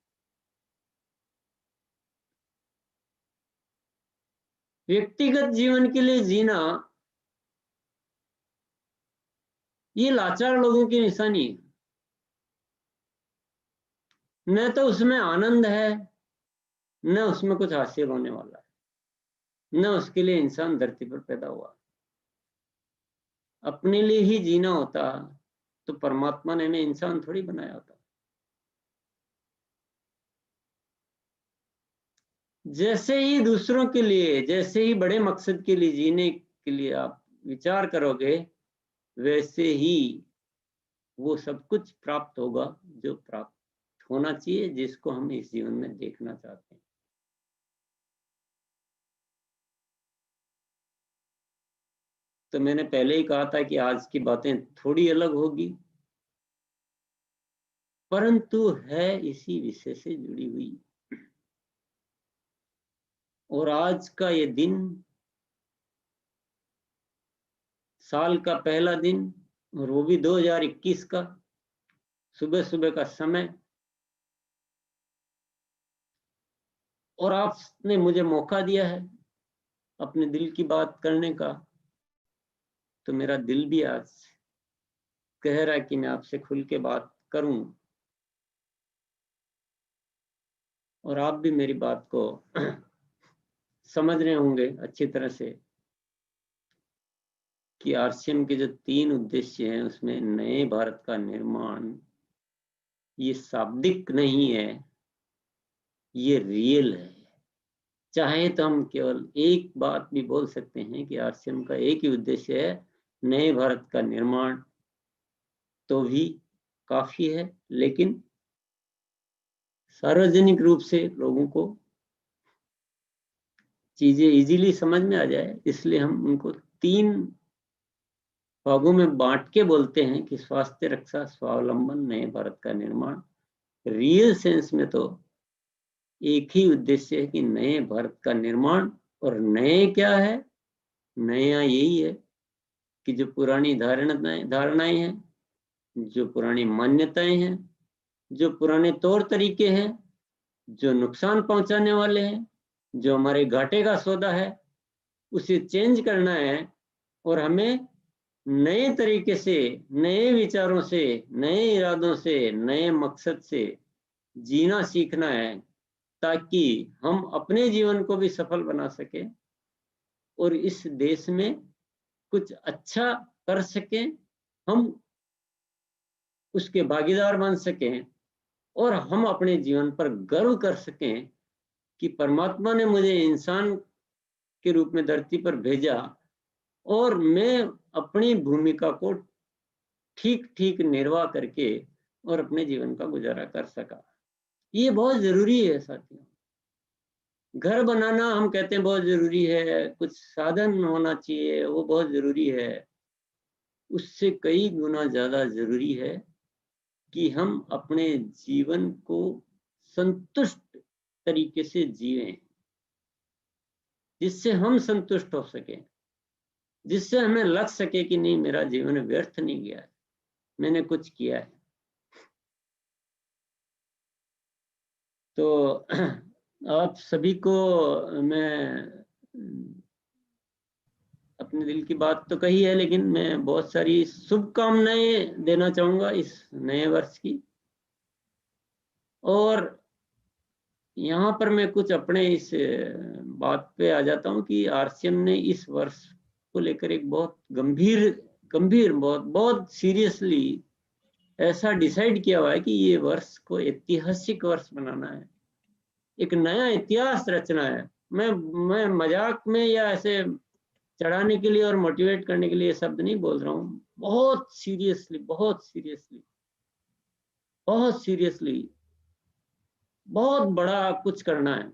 व्यक्तिगत जीवन के लिए जीना ये लाचार लोगों की निशानी है। न तो उसमें आनंद है, न उसमें कुछ हासिल होने वाला है, न उसके लिए इंसान धरती पर पैदा हुआ। अपने लिए ही जीना होता तो परमात्मा ने हमें इंसान थोड़ी बनाया होता। जैसे ही दूसरों के लिए, जैसे ही बड़े मकसद के लिए जीने के लिए आप विचार करोगे, वैसे ही वो सब कुछ प्राप्त होगा जो प्राप्त होना चाहिए, जिसको हम इस जीवन में देखना चाहते हैं। तो मैंने पहले ही कहा था कि आज की बातें थोड़ी अलग होगी, परंतु है इसी विषय से जुड़ी हुई। और आज का ये दिन, साल का पहला दिन, और वो भी 2021 का, सुबह सुबह का समय, और आपने मुझे मौका दिया है अपने दिल की बात करने का। तो मेरा दिल भी आज कह रहा है कि मैं आपसे खुल के बात करूं, और आप भी मेरी बात को समझ रहे होंगे अच्छी तरह से कि आरसीएम के जो 3 उद्देश्य हैं उसमें नए भारत का निर्माण, ये शाब्दिक नहीं है, ये रियल है। चाहे तो हम केवल एक बात भी बोल सकते हैं कि आरसीएम का एक ही उद्देश्य है, नए भारत का निर्माण, तो भी काफी है। लेकिन सार्वजनिक रूप से लोगों को चीजें इजीली समझ में आ जाए, इसलिए हम उनको 3 भागों में बांट के बोलते हैं कि स्वास्थ्य रक्षा, स्वावलंबन, नए भारत का निर्माण। रियल सेंस में तो एक ही उद्देश्य है कि नए भारत का निर्माण। और नए क्या है? नया यही है कि जो पुरानी धारणाएं हैं, जो पुरानी मान्यताएं हैं, जो पुराने तौर तरीके हैं, जो नुकसान पहुंचाने वाले हैं, जो हमारे घाटे का सौदा है, उसे चेंज करना है। और हमें नए तरीके से, नए विचारों से, नए इरादों से, नए मकसद से जीना सीखना है, ताकि हम अपने जीवन को भी सफल बना सके और इस देश में कुछ अच्छा कर सकें, हम उसके भागीदार बन सकें, और हम अपने जीवन पर गर्व कर सकें कि परमात्मा ने मुझे इंसान के रूप में धरती पर भेजा और मैं अपनी भूमिका को ठीक ठीक निर्वाह करके और अपने जीवन का गुजारा कर सका। ये बहुत जरूरी है साथियों। घर बनाना हम कहते हैं बहुत जरूरी है, कुछ साधन होना चाहिए, वो बहुत जरूरी है। उससे कई गुना ज़्यादा ज़रूरी है कि हम अपने जीवन को संतुष्ट तरीके से जिएं, जिससे हम संतुष्ट हो सकें, जिससे हमें लग सके कि नहीं, मेरा जीवन व्यर्थ नहीं गया है, मैंने कुछ किया है। तो आप सभी को मैं अपने दिल की बात तो कही है, लेकिन मैं बहुत सारी शुभकामनाएं देना चाहूंगा इस नए वर्ष की। और यहाँ पर मैं कुछ अपने इस बात पे आ जाता हूँ कि आरसीएम ने इस वर्ष को लेकर एक बहुत गंभीर बहुत सीरियसली ऐसा डिसाइड किया हुआ है कि ये वर्ष को ऐतिहासिक वर्ष बनाना है, एक नया इतिहास रचना है। मैं मजाक में या ऐसे चढ़ाने के लिए और मोटिवेट करने के लिए ये शब्द नहीं बोल रहा हूँ, बहुत सीरियसली बहुत बड़ा कुछ करना है।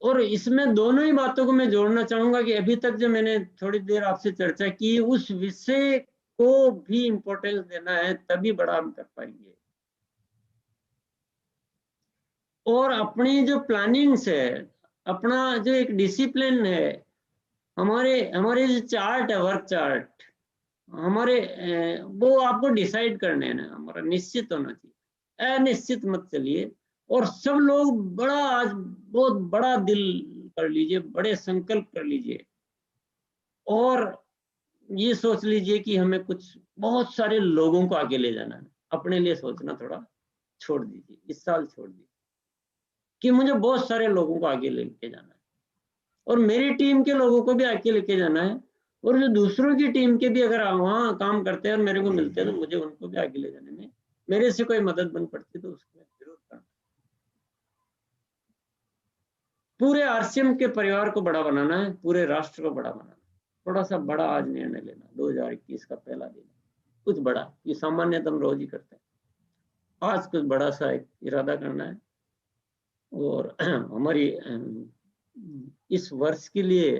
और इसमें दोनों ही बातों को मैं जोड़ना चाहूंगा कि अभी तक जो मैंने थोड़ी देर आपसे चर्चा की, उस विषय को भी इम्पोर्टेंस देना है, तभी बड़ा हम कर पाएंगे। और अपनी जो प्लानिंग्स है, अपना जो एक डिसिप्लिन है, हमारे जो चार्ट है, वर्क चार्ट हमारे, वो आपको डिसाइड करने हैं ना, हमारा निश्चित होना चाहिए, अनिश्चित मत चलिए। और सब लोग आज बहुत बड़ा दिल कर लीजिए, बड़े संकल्प कर लीजिए और ये सोच लीजिए कि हमें कुछ बहुत सारे लोगों को आगे ले जाना है। अपने लिए सोचना थोड़ा छोड़ दीजिए, इस साल छोड़ दीजिए कि मुझे बहुत सारे लोगों को आगे लेके जाना है और मेरी टीम के लोगों को भी आगे लेके जाना है, और जो दूसरों की टीम के भी अगर वहाँ काम करते हैं और मेरे को मिलते हैं तो मुझे उनको भी आगे ले जाने में मेरे से कोई मदद बन पड़ती तो उसको जरूर करना। पूरे आरसीएम के परिवार को बड़ा बनाना है, पूरे राष्ट्र को बड़ा बनाना है। थोड़ा सा बड़ा आज निर्णय लेना, 2021 का पहला दिन, कुछ बड़ा, ये सामान्यतः हम रोज ही करते हैं, आज कुछ बड़ा सा एक इरादा करना है। और हमारी इस वर्ष के लिए,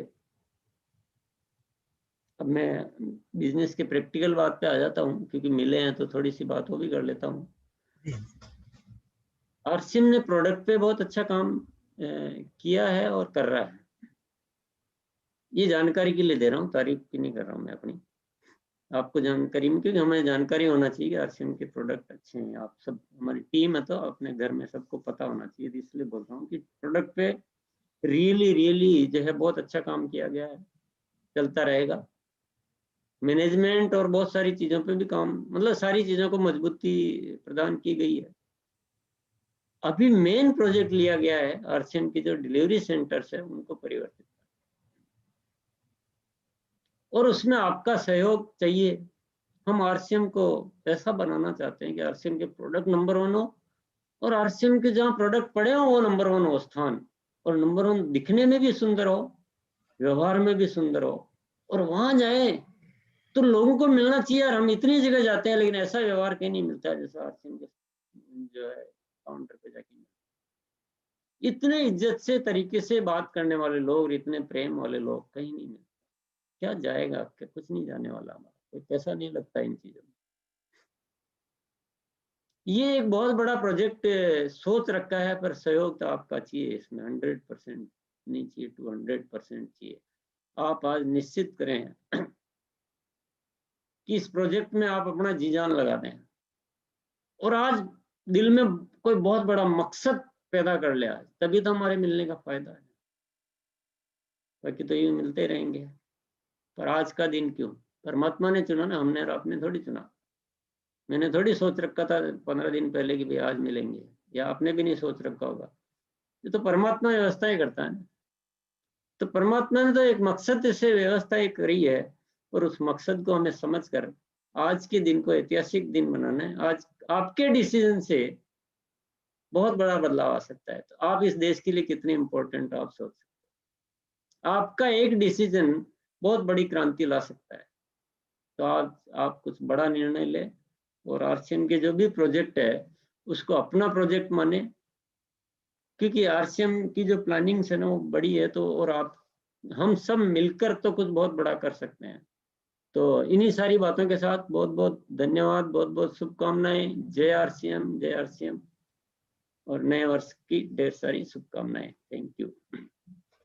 अब मैं बिजनेस के प्रैक्टिकल बात पे आ जाता हूँ क्योंकि मिले हैं तो थोड़ी सी बात वो भी कर लेता हूँ। आरसीएम ने प्रोडक्ट पे बहुत अच्छा काम किया है और कर रहा है। ये जानकारी के लिए दे रहा हूँ, तारीफ की नहीं कर रहा हूँ मैं अपनी, आपको जानकारी में, क्योंकि हमें जानकारी होना चाहिए कि आरसीएम के प्रोडक्ट अच्छे हैं। आप सब हमारी टीम है तो अपने घर में सबको पता होना चाहिए, इसलिए बोल रहा हूँ कि प्रोडक्ट पे रियली जो है बहुत अच्छा काम किया गया है, चलता रहेगा। मैनेजमेंट और बहुत सारी चीजों पे भी काम, मतलब सारी चीजों को मजबूती प्रदान की गई है। अभी मेन प्रोजेक्ट लिया गया है आरसीएम की जो डिलीवरी सेंटर्स है उनको परिवर्तित, और उसमें आपका सहयोग चाहिए। हम आरसीएम को ऐसा बनाना चाहते हैं कि आरसीएम के प्रोडक्ट नंबर 1 हो और आरसीएम के जहाँ प्रोडक्ट पड़े हो वो नंबर 1 हो स्थान, और नंबर 1 दिखने में भी सुंदर हो, व्यवहार में भी सुंदर हो, और वहां जाए तो लोगों को मिलना चाहिए। यार हम इतनी जगह जाते हैं लेकिन ऐसा व्यवहार कहीं नहीं मिलता जैसा आरसीएम के जो है काउंटर पे जाके, इतने इज्जत से तरीके से बात करने वाले लोग, इतने प्रेम वाले लोग कहीं नहीं मिलते। क्या जाएगा, क्या कुछ नहीं जाने वाला, हमारा कोई पैसा नहीं लगता इन चीजों में। ये एक बहुत बड़ा प्रोजेक्ट सोच रखा है, पर सहयोग तो आपका चाहिए इसमें, 100% नहीं चाहिए, 200% चाहिए। आप आज निश्चित करें कि इस प्रोजेक्ट में आप अपना जी जान लगा दें और आज दिल में कोई बहुत बड़ा मकसद पैदा कर ले आज, तभी तो हमारे मिलने का फायदा है, बाकी तो ये मिलते रहेंगे। पर आज का दिन क्यों, परमात्मा ने चुना ना, हमने और आपने थोड़ी चुना। मैंने थोड़ी सोच रखा था 15 दिन पहले कि भाई आज मिलेंगे, या आपने भी नहीं सोच रखा होगा, ये तो परमात्मा व्यवस्थाएं करता है ना। तो परमात्मा ने तो एक मकसद से व्यवस्थाएं करी है, और उस मकसद को हमें समझकर आज के दिन को ऐतिहासिक दिन बनाना है। आज आपके डिसीजन से बहुत बड़ा बदलाव आ सकता है, तो आप इस देश के लिए कितने इंपॉर्टेंट आप सोच सकते हैं। आपका एक डिसीजन बहुत बड़ी क्रांति ला सकता है। तो आज आप कुछ बड़ा निर्णय लें और आरसीएम के जो भी प्रोजेक्ट है उसको अपना प्रोजेक्ट माने, क्योंकि आरसीएम की जो प्लानिंग है ना वो बड़ी है, तो और आप हम सब मिलकर तो कुछ बहुत बड़ा कर सकते हैं। तो इन्हीं सारी बातों के साथ बहुत बहुत धन्यवाद, बहुत बहुत शुभकामनाएं। जय आरसीएम, जय आरसीएम, और नए वर्ष की ढेर सारी शुभकामनाएं। Thank you.